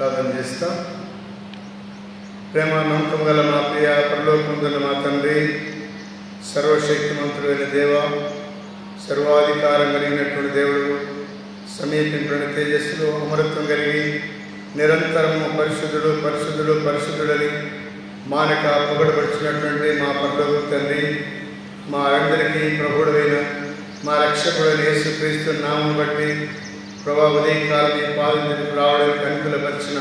ప్రార్థన చేస్తాం. ప్రేమ నమ్మకం గల మా ప్రియ పరలోకమందున్న మా తండ్రి, సర్వశక్తిమంతుడైన దేవ, సర్వాధికారం కలిగినటువంటి దేవుడు, సమీపించిన తేజస్సులో అమరత్వం కలిగి నిరంతరము పరిశుద్ధుడు పరిశుద్ధుడు పరిశుద్ధుడని మానక పొగడబడుచున్నటువంటి మా పరలోక తండ్రి, మా అందరికీ ప్రభుడైన మా రక్షకుడైన యేసుక్రీస్తు నామం బట్టి ప్రభా ఉదయకాలం ఈ పాలనకు రావడానికి అనుకూలపరిచిన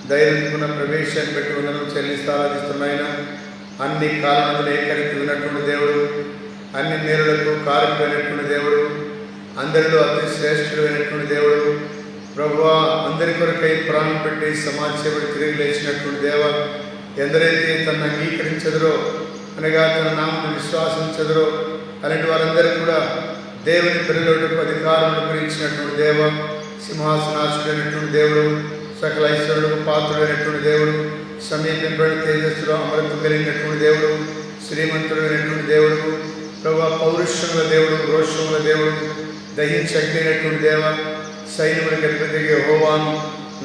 ధైర్యంకున్న ప్రవేశాన్ని బట్టి వందనం చెల్లిస్తూ ఆరాధిస్తున్నాయన. అన్ని కారణాలను ఏకరీతి ఉన్నటువంటి దేవుడు, అన్ని మేలులకు కారకుడైనటువంటి దేవుడు, అందరిలో అతి శ్రేష్ఠుడైనటువంటి దేవుడు ప్రభువా, అందరి కొరకై ప్రాణం పెట్టి సమాజసేవడు తిరిగి లేచినటువంటి దేవ, ఎందరైతే తనను అంగీకరించదురో అనగా తన నామను విశ్వాసించదురో అలాంటి వారందరూ కూడా దేవుని పిల్లలకు అధికారం గురించినటువంటి దేవ, సింహాసనాశుడైనటువంటి దేవుడు, సకల ఐశ్వర్యులకు పాత్రుడైనటువంటి దేవుడు, సమీపింపబడి తేజస్సులో అమరత్వం కలిగినటువంటి దేవుడు, శ్రీమంతుడైనటువంటి దేవుడు ప్రభు, పౌరుషముల దేవుడు, రోషముల దేవుడు, దహించగలిగినటువంటి దేవ, సైన్యములకు అధిపతి యెహోవాను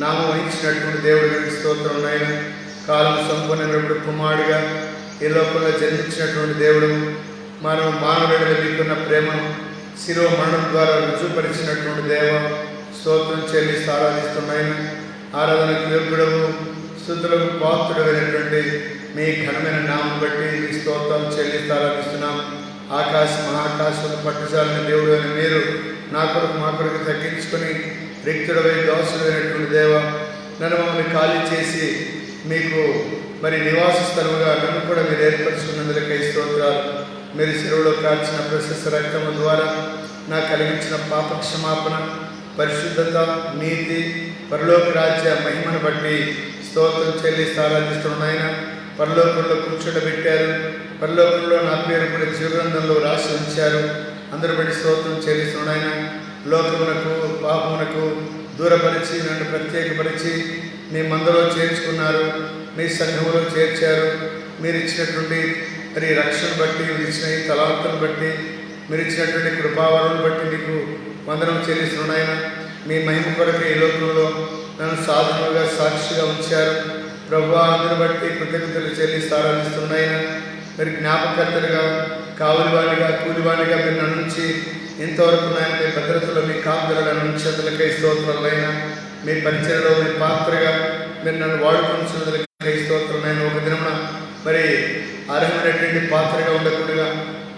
నామం వహించినటువంటి దేవుడు స్తోత్రం నాయన. కాలం సంపూర్ణమైనప్పుడు కుమారుడిగా ఈ లోకంలో జన్మించినటువంటి దేవుడు, మనం మానవుడిగా మీకున్న ప్రేమను శిలువ మరణం ద్వారా రుజువుపరిచినటువంటి దేవ, స్తోత్రం చెల్లిస్తూ ఆరాధిస్తున్నాయన. ఆరాధనకు యోగ్యుడవు, స్తుతులకు పాత్రుడైనటువంటి మీ ఘనమైన నామం బట్టి మీ స్తోత్రాలు చెల్లిస్తూ ఆరాధిస్తున్నాం. ఆకాశ మహాకాశం పట్టుచాలని దేవుడు అని మీరు నా కొరకు మా కొరకు తగ్గించుకొని రిక్తుడవై దోషుడైనటువంటి దేవ, నన్ను మమ్మల్ని ఖాళీ చేసి మీకు మరి నివాస స్థలముగా నన్ను కూడా మీరు ఏర్పరచుకున్నందుకై స్తోత్రాలు. మీరు శిలువలో కాల్చిన ప్రశస్త రక్తము ద్వారా నాకు కలిగించిన పాప క్షమాపణ, పరిశుద్ధత, నీతి, పరలోక రాజ్య మహిమను బట్టి స్తోత్రం చెల్లిస్తూ ఆరాధిస్తున్నాయన. పరలోకంలో కూర్చోబెట్టారు, పరలోకంలో నా పేరు కూడా జీవగ్రంథంలో రాసి ఉంచారు. అందరూ బట్టి స్తోత్రం చెల్లిస్తున్నాయన. లోకమునకు పాపమునకు దూరపరిచి నన్ను ప్రత్యేకపరిచి మీ మందలో చేర్చుకున్నారు, మీ సంఘములో చేర్చారు. మీరు ఇచ్చినటువంటి మరి రక్షణ బట్టి, మీరు ఇచ్చిన ఈ తలాంతులను బట్టి, మీరు ఇచ్చినటువంటి కృపావరం బట్టి మీకు వందనం చెల్లిస్తున్నాయన. మీ మహిమ కొరకు ఈ లోకంలో నన్ను సాధనలుగా సాక్షిగా ఉంచారు ప్రభువా, అందరిని బట్టి కృతజ్ఞతలు చెల్లిస్తూ ఆరాధిస్తున్నాయన. మరి జ్ఞాపకర్తలుగా, కావలివాడిగా, కూలివాడిగా మీరు నన్ను నుంచి ఇంతవరకు నాయన మీ భద్రతలో మీ కాపుదల నుంచి అందులకై స్తోత్రాలైనా. మీ పరిచయలో మీ పాత్రగా మీరు నన్ను వాడుకుంటున్నదులకై స్తోత్రాలైనా. ఒక దినమున మరి అర్హమైనటువంటి పాత్రగా ఉండకుండా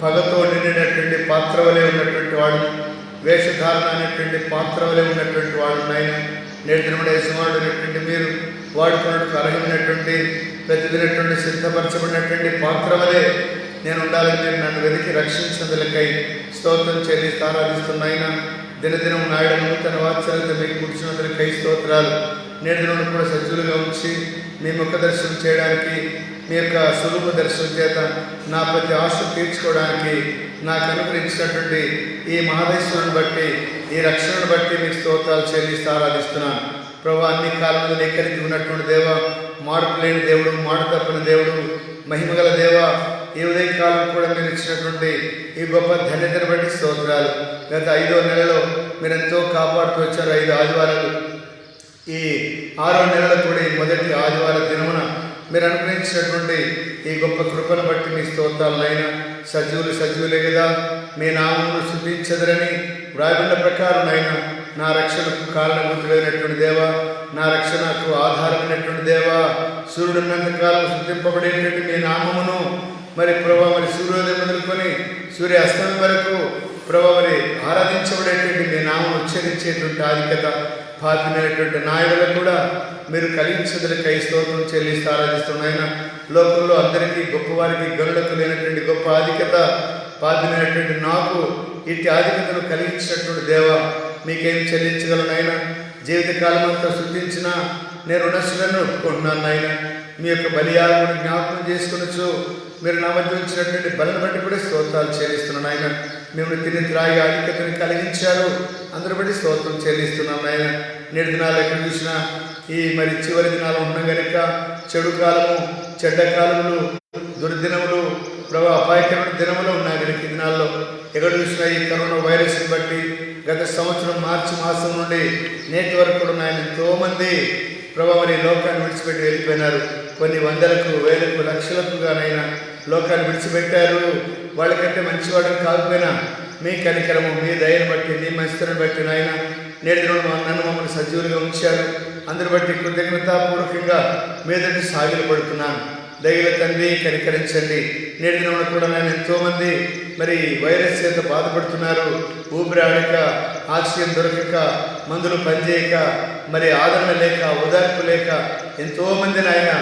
పగతో నిండినటువంటి పాత్ర వలె ఉన్నటువంటి వాడు, వేషధారణ అనేటువంటి పాత్ర వలె ఉన్నటువంటి వాడు నాయన. నేటి దినమున యజమానుడైనటువంటి మీరు వాడుకున్నట్టుకు అర్హమైనటువంటి ప్రతిదినటువంటి సిద్ధపరచబడినటువంటి పాత్ర వలె నేను ఉండాలని మీరు నన్ను వెతికి రక్షించినందులకై స్తోత్రం చెల్లిస్తూ ఆరాధిస్తున్నాయినా. దినదినం నాయడము తన వాత్సల్యత మీకు కూర్చున్నందులకై స్తోత్రాలు. నేటి దినం కూడా సజ్జులుగా ఉంచి మీ ముఖ దర్శనం చేయడానికి, మీ యొక్క స్వరూప దర్శనం చేత నా ప్రతి ఆశ తీర్చుకోవడానికి నాకు అనుగ్రహించినటువంటి ఈ మహదేశ్వరుని బట్టి, ఈ రక్షణను బట్టి మీకు స్తోత్రాలు చెల్లిస్తూ ఆరాధిస్తున్నాను. ప్రభు, అన్ని కాలంలో ఏకరీతి ఉన్నటువంటి దేవ, మార్పు లేని దేవుడు, మాట తప్పని దేవుడు, మహిమగల దేవ, ఈ ఉదయకాలం కూడా మీరు ఇచ్చినటువంటి ఈ గొప్ప ధన్యతను బట్టి స్తోత్రాలు. గత 5వ నెలలో మీరు ఎంతో కాపాడుతూ వచ్చారు. 5 ఆదివారాలు, ఈ 6వ నెలలో కూడా ఈ మొదటి ఆదివార దినమున మీరు అనుగ్రహించినటువంటి ఈ గొప్ప కృపను బట్టి మీ స్తోత్రాలైనా. సజీవులే కదా మీ నామమును స్తుతించెదరని వ్రాయబడిన ప్రకారం అయినా నా రక్షణకు కారణభూతుడైనటువంటి దేవా, నా రక్షణకు ఆధారమైనటువంటి దేవా, సూర్యుడున్నంతకాలం స్తుతింపబడేటువంటి మీ నామమును మరి ప్రభా, మరి సూర్యోదయం మొదలుకొని సూర్య అస్తమయం వరకు ప్రభా మరి ఆరాధించబడేటువంటి మీ నామం ఉచ్చరించేటువంటి ఆధిక్యత పాత్రమైనటువంటి నాయకులకు కూడా మీరు కలిగించదులకై స్తోత్రం చెల్లిస్తూ ఆరాధిస్తున్నాయన. లోకంలో అందరికీ గొప్పవారికి గనులకు లేనటువంటి గొప్ప ఆధిక్యత పాత్రమైనటువంటి నాకు ఇట్టి ఆధిక్యతను కలిగించినటువంటి దేవ, మీకేం చెల్లించగలనైనా. జీవితకాలం అంతా శుద్ధించిన నేను రుణశులను ఒప్పుకుంటున్నాను నాయన. మీ యొక్క బలియాలను జ్ఞాపకం చేసుకునొచ్చు. మీరు నా మధ్య ఉంచినటువంటి బలను బట్టి కూడా స్తోత్రాలు చెల్లిస్తున్నాను ఆయన. మేము తిని త్రాగి ఆధిక్యతను కలిగించారు, అందరి బట్టి స్తోత్రం చెల్లిస్తున్నాం నాయన. నేటి దినాలు ఎక్కడ చూసినా ఈ మరి చివరి దినాలు ఉన్న గనుక చెడు కాలము, చెడ్డ కాలములు, దుర్దినములు, ప్రభు అపాయకరమైన దినములు ఉన్నాయి కనుక ఈ దినాల్లో ఎక్కడ చూసినా ఈ కరోనా వైరస్ని బట్టి గత సంవత్సరం మార్చి మాసం నుండి నేటి వరకు కూడా ఆయన ఎంతోమంది ప్రభా మరి లోకాన్ని విడిచిపెట్టి వెళ్ళిపోయినారు. కొన్ని వందలకు వేలకు లక్షలకుగానైనా లోకాన్ని విడిచిపెట్టారు. వాళ్ళకంటే మంచివాడు కాకపోయినా మీ కనికరము, మీ దయను బట్టి, మీ మంచితనం బట్టి నాయన నేడు నన్ను మమ్మల్ని సజీవులుగా ఉంచారు. అందరి బట్టి కృతజ్ఞతాపూర్వకంగా మీదటి సాగిలు పడుతున్నాను. దయల తండ్రి కనికరించండి. నేటి దినంలో కూడా నేను ఎంతోమంది మరి వైరస్ చేత బాధపడుతున్నారు. ఊపిరి ఆడక, ఆక్సిజన్ దొరకక, మందులు పనిచేయక, మరి ఆదరణ లేక, ఓదార్పు లేక ఎంతోమంది నాయన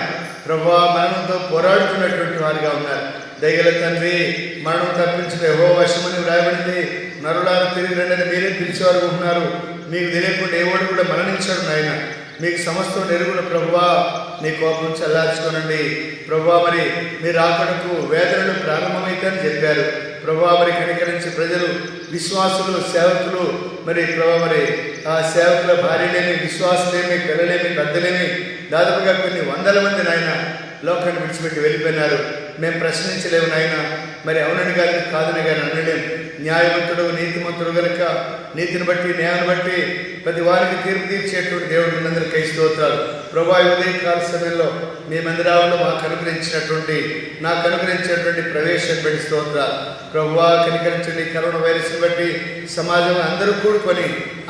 ప్రభా మరణంతో పోరాడుతున్నటువంటి వారిగా ఉన్నారు. దయగల తండ్రి మరణం తప్పించిన యెహోవా వశమని వ్రాయబడింది. నరులారా తిరిగి రండి మీరే పిలిచేవారు ఉన్నారు. మీకు తెలియకుండా ఎవడు కూడా మరణించాడు నాయన. మీకు సమస్తం ఎరుగున ప్రభువా నీ కోపం చల్లార్చుకోనండి. ప్రభువా మరి మీరు ఆకడకు వేదనలు ప్రారంభమైతే చెప్పారు. ప్రభువా మరి కనికరించి ప్రజలు, విశ్వాసులు, సేవకులు మరి ప్రభా మరి ఆ సేవకుల భార్యలేమి, విశ్వాసులేమి, పిల్లలేమి, పెద్దలేమి దాదాపుగా కొన్ని వందల మంది నాయన లోకాన్ని విడిచిపెట్టి వెళ్ళిపోయినారు. మేము ప్రశ్నించలేము నాయన. మరి అవునని కానీ కాదని కానీ అనలేం. న్యాయవంతుడు, నీతిమంతుడు కనుక నీతిని బట్టి, న్యాయాన్ని బట్టి ప్రతి వారికి తీర్పు తీర్చేటువంటి దేవుడు ఉన్నందరికీ స్తోత్రాలు. ప్రభా ఉదయకాల సమయంలో మీ మందిరాల్లో నాకు అనుగ్రహించేటువంటి ప్రవేశం బట్టి స్తోత్రాలు. ప్రభువా కనికరించండి. కరోనా వైరస్ని బట్టి సమాజం అందరూ కూడుకొని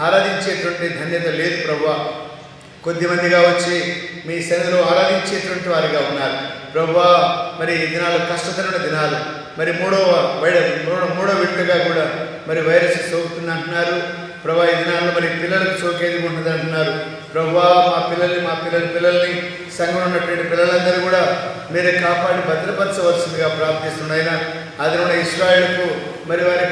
ఆరాధించేటువంటి ధన్యత లేదు ప్రభువా. కొద్దిమందిగా వచ్చి మీ సన్నిధిలో ఆరాధించేటువంటి వారిగా ఉన్నారు ప్రభువా. మరి ఈ దినాలు కష్టతరమైన దినాలు. మరి మూడో విడతగా కూడా మరి వైరస్ సోకుతుంది అంటున్నారు ప్రభా. ఈ దినాల్లో మరి పిల్లలకు సోకేది ఉంటుంది అంటున్నారు ప్రభువా. మా పిల్లల్ని సంఘంలో ఉన్నటువంటి పిల్లలందరూ కూడా మీరే కాపాడి భద్రపరచవలసిందిగా ప్రార్థిస్తున్నాయన. అదిలో ఇశ్రాయేలుకు మరి వారి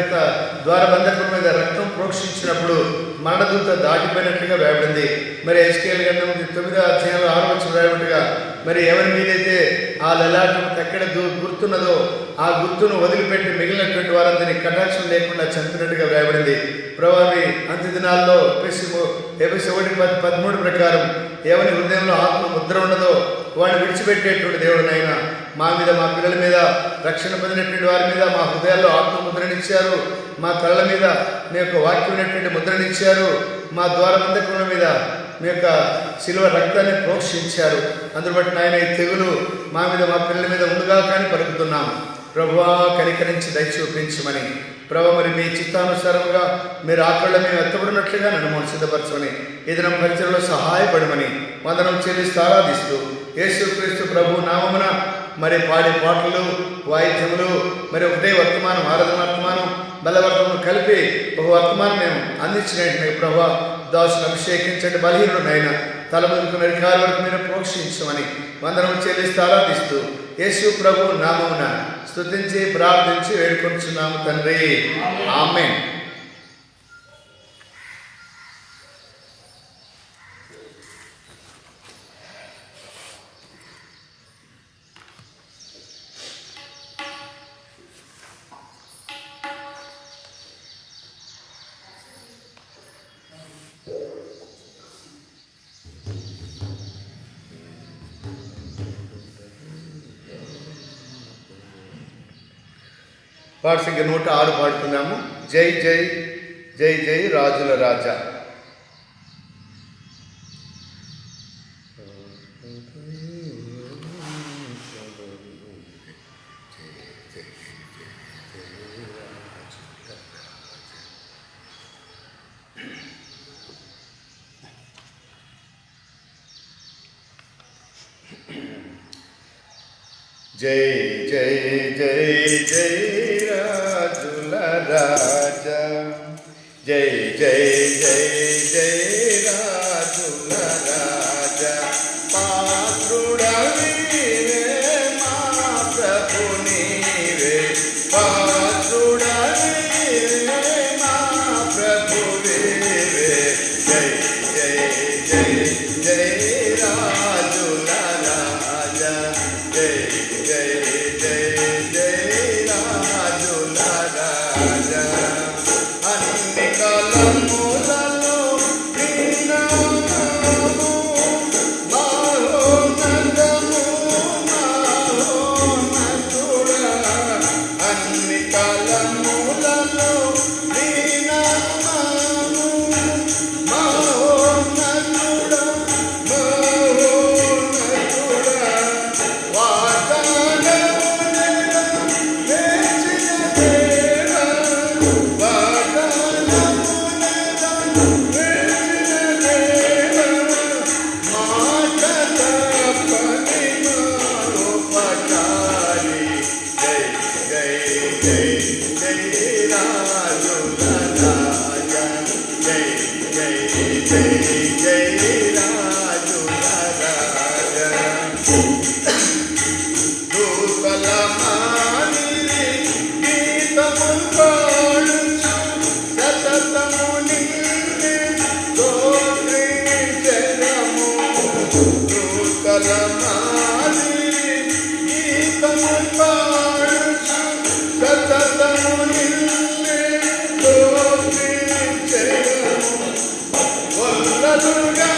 ద్వారబంధకుల మీద రక్తం ప్రోక్షించినప్పుడు మరణదూత దాటిపోయినట్లుగా వేయబడింది. మరి ఎస్కేల్ గంధం 9వ అధ్యాయంలో 6వ వచనం వేయబడిగా మరి ఎవరి మీదైతే ఆ లలాటం తక్కడ గుర్తున్నదో ఆ గుర్తును వదిలిపెట్టి మిగిలినటువంటి వారందరినీ కటాక్షం లేకుండా చంపినట్టుగా వేయబడింది. ప్రభావి అంత్య దినాల్లో ఎఫెసు 1:13 ప్రకారం ఎవరి హృదయంలో ఆత్మ ముద్ర ఉన్నదో వాడిని విడిచిపెట్టేటువంటి దేవుడునైనా మా మీద, మా పిల్లల మీద, రక్షణ పొందినటువంటి వారి మీద మా హృదయాల్లో ఆత్మ ముద్రనిచ్చారు. మా కళ్ళ మీద మీ యొక్క వాక్యమైనటువంటి ముద్రనిచ్చారు. మా ద్వారబంధకుల మీద మీ యొక్క శిలువ రక్తాన్ని ప్రోక్షించారు. అందును బట్టి నాయన ఈ తెగులు మా మీద, మా పిల్లల మీద ఉండుగా కానీ పలుకుతున్నాం. ప్రభువా కనికరించి దయ చూపించమని ప్రభు మరి మీ చిత్తానుసారంగా మీరు ఆకళ్ళ మేము ఎత్తబడినట్లుగా నన్ను సిద్ధపరచమని ఏదైనా పరిచయలో సహాయపడమని వందనం చెల్లిస్తూ ఆరాధిస్తూ యేసుక్రీస్తు ప్రభు నామమున మరి పాడే పాటలు, వాయిద్యములు మరి ఒకటే వర్తమానం, ఆరాధన వర్తమానం, బలవర్తనం కలిపి ఒక వర్తమానం మేము అందించినట్టు ప్రభా దాసును అభిషేకించండి. బలహీనుడైన తల ముందుకు నరికాల వరకు మీరు ప్రోక్షించమని వందనం చెల్లిస్తూ ఆరాధిస్తూ యేసు ప్రభు నామమున స్తుతించి ప్రార్థించి వేడుకొంచున్నాము తండ్రి. ఆమేన్. పాట సంఖ్య 106 పాడుతున్నాము. జై జై జై జై రాజుల రాజా. జై జై జై జై రాజుల రాజా. జై జై జై జై రాజుల రాజా. పాత్రుడవీరే మా ప్రభు నీవే, పాత్రుడవీరే మా ప్రభు నీవే. జై జై జై జై రాజుల రాజా. జై జై జై జై రాజుల రాజా. అన్ని కాలములలో నీ నామము మహోన్నతము దూతల మాదిరి గీతములు పాడుచు సతతము నిన్నే స్తోత్రించెదము. దూతల మాదిరి గీతములు పాడుచు సతతము నిన్నే స్తోత్రించెదము. వల్లలుగా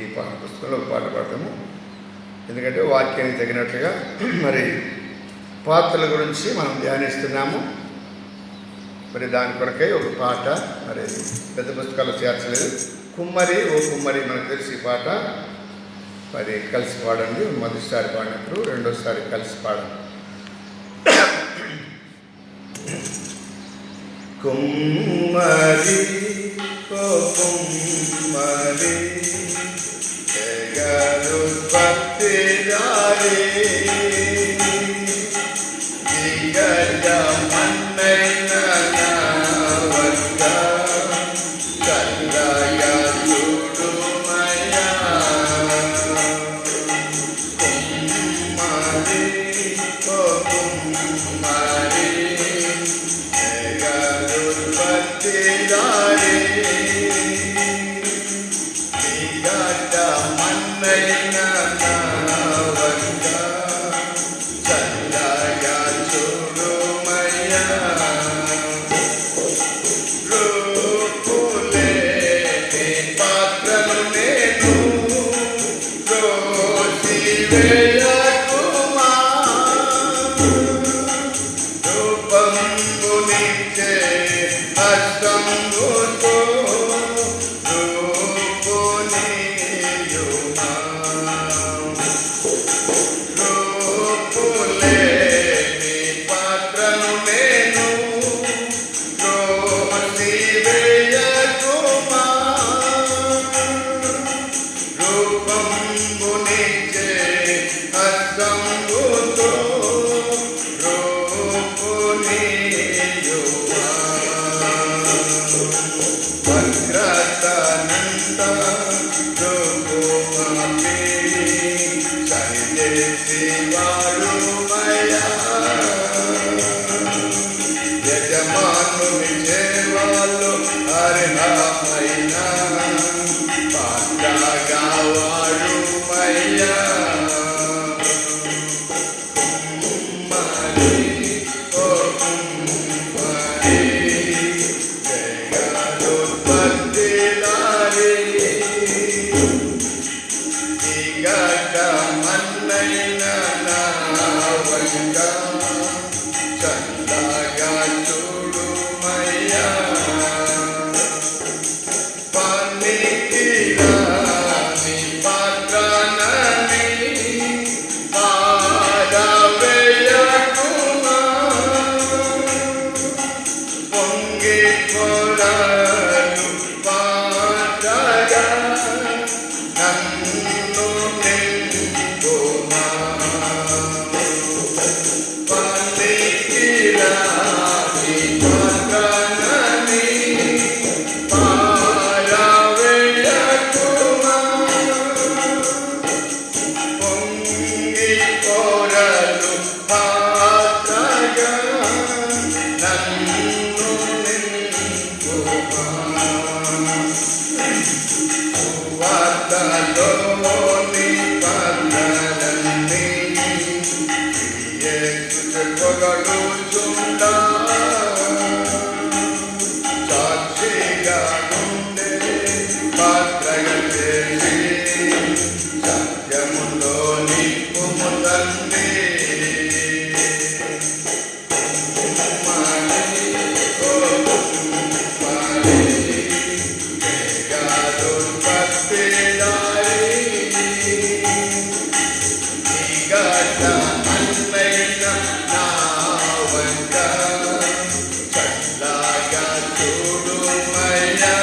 ఈ పాఠ పుస్తకంలో ఒక పాట పాడతాము. ఎందుకంటే వాక్యానికి తగినట్లుగా మరి పాత్రల గురించి మనం ధ్యానిస్తున్నాము. మరి దాని కొరకై ఒక పాట మరి పెద్ద పుస్తకాలు చేర్చలేదు. కుమ్మరి ఓ కుమ్మరి, మనకు తెలిసి ఈ పాట మరి కలిసి పాడండి. మొదటిసారి పాడినప్పుడు రెండోసారి కలిసి పాడండి. కుమ్మరి ఓ కుమ్మరి జగలు పత్తిదారి దిగజ మన్నైన నావద్ద చల్లగా చూడుమయ్యా. కుమ్మరి ఓ కుమ్మరి జగలు పత్తిదారి దిగజ మన్నైన నావద్ద చల్లగా చూడుమయ్యా. రూపులేని పాత్రను నేను త్రోసివేయకుమా. రూపంబునిచ్చే హస్తంబుతో రూపునీయుమా. రూపులేని పాత్రను నేను త్రోసివేయకుమా. రూపంబునిచ్చే హస్తంబుతో రూపునీయుమా. వక్రతనంత రూపుమాపి సరిచేసి వాడుమయ్యా. యజమానుని సేవలో అర్హమైన పాత్రగా వాడుమయ్యా. కుమ్మరి ఓ కుమ్మరి జగలు పత్తిదారి దిగజ మన్నైన నావద్ద చల్లగా చూడుమయ్యా. పనికిరాని పాత్రనని పారవేయకుమా. పొంగి పొరలు పాత్రగా నన్ను నింపుమా. పనికిరాని పాత్రనని పారవేయకుమా. పొంగి పొరలు పాత్రగా నన్ను నింపుమా. వార్తలోని పాత్రలన్నీ పొగడుచుండా సాక్షిగా ఉండే పాత్రగా చేసి సత్యములో నిప్పుము తండ్రి. కుమ్మరి ఓ కుమ్మరి జగలు పత్తిదారి దిగజ మన్నైన నావద్ద చల్లగా చూడుమయ్యా.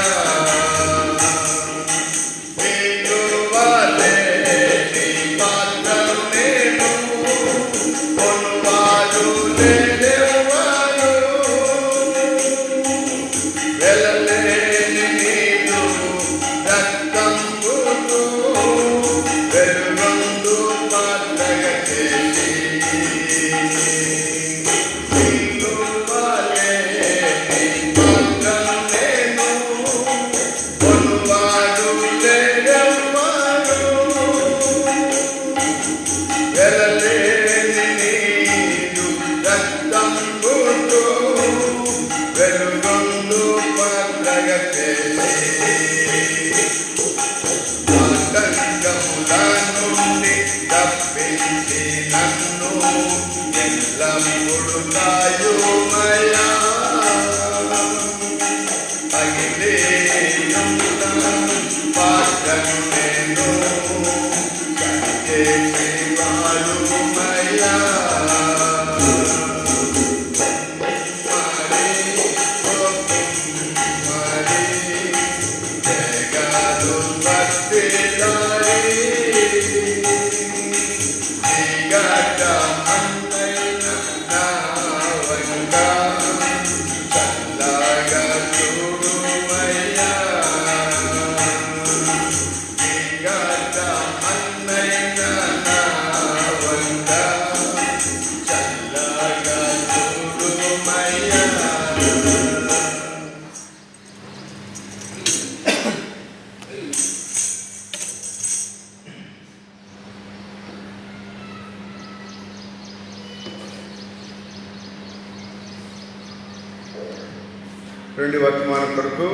రెండు వర్తమానం కొరకు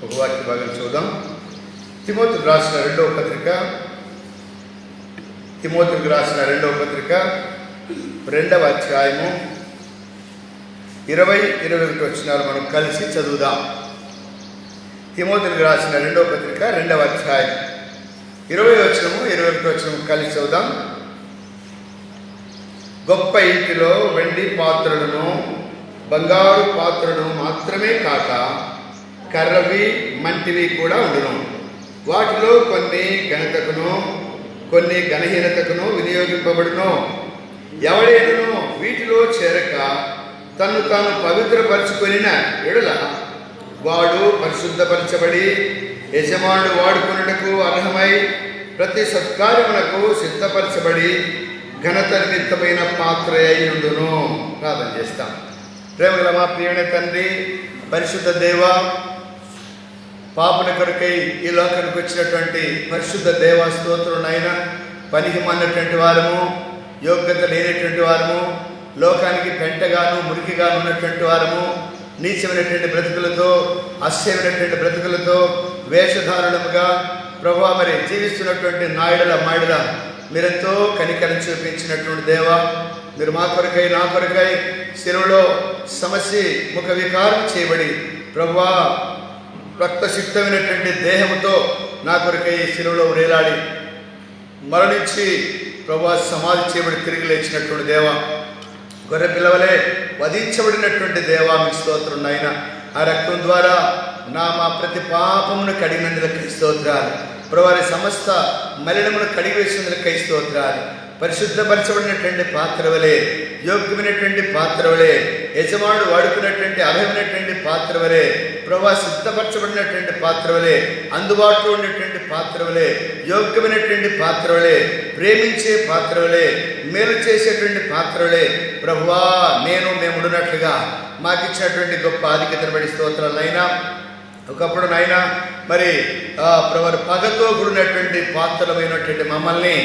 ఒక వాక్య భాగం చూద్దాం. తిమోతికి రాసిన రెండవ పత్రిక 2వ అధ్యాయము 20-21 వచనాలు మనం కలిసి చదువుదాం. తిమోతికి రాసిన రెండవ పత్రిక 2వ అధ్యాయం 20 వచనము 21 వచనము కలిసి చదువుదాం. గొప్ప ఇంటిలో వెండి పాత్రలను బంగారు పాత్రను మాత్రమే కాక కర్రవి మంటివి కూడా ఉండును. వాటిలో కొన్ని ఘనతకును కొన్ని ఘనహీనతకును వినియోగింపబడును. ఎవడైనను వీటిలో చేరక తన్ను తాను పవిత్రపరచుకొనిన ఎడల వాడు పరిశుద్ధపరచబడి యజమానుడు వాడుకొనుటకు అర్హమై ప్రతి సత్కార్యమునకు సిద్ధపరచబడి ఘనత నిమిత్తమైన పాత్ర అయి ఉండును. ప్రార్థన చేస్తాం. ప్రేమగల మా ప్రియమైన తండ్రి, పరిశుద్ధ దేవ, పాపుల కొరకై ఈ లోకానికి వచ్చినటువంటి పరిశుద్ధ దేవ స్తోత్రం నాయన. పనికి మాలినటువంటి వారము, యోగ్యత లేనటువంటి వారము, లోకానికి పెంటగాను మురికిగాను ఉన్నటువంటి వారము, నీచమైనటువంటి బ్రతుకులతో అస్యమైనటువంటి బ్రతుకులతో వేషధారణముగా ప్రభువా మరి జీవిస్తున్నటువంటి నాయుడుల మాయుడుల మీరెంతో కనికరం చూపించినటువంటి దేవ, మీరు మా కొరకై నా కొరకై శిలువలో సమస్య ముఖ వికారం చేయబడి ప్రభువా రక్తసిక్తమైనటువంటి దేహంతో నా కొరకై శిలువలో వేలాడి మరణించి ప్రభువా సమాధి చేయబడి తిరిగి లేచినటువంటి దేవ, గొర్రె పిల్లవలే వధించబడినటువంటి దేవా మీకు స్తోత్రం నాయన. ఆ రక్తం ద్వారా మా ప్రతి పాపమును కడిగినందుకు స్తోత్రాలు. ప్రభువారి సమస్త మలినమును కడిగివేసినందుకు స్తోత్రాలు. పరిశుద్ధపరచబడినటువంటి పాత్రవలే, యోగ్యమైనటువంటి పాత్రవలే, యజమానుడు వాడుకున్నటువంటి అర్హమైనటువంటి పాత్రవలే, ప్రభువా సిద్ధపరచబడినటువంటి పాత్రవలే, అందుబాటులో ఉన్నటువంటి పాత్రవలే, యోగ్యమైనటువంటి పాత్రవలే, ప్రేమించే పాత్రవలే, మేలు చేసేటువంటి పాత్రవలే ప్రభువా మేము ఉన్నట్లుగా మాకు ఇచ్చినటువంటి గొప్ప ఆధిక్యతను బట్టి స్తోత్రాలు నాయనా. ఒకప్పుడు నాయన మరి ప్రభు పగతో కూడినటువంటి పాత్రలమైనటువంటి మమ్మల్ని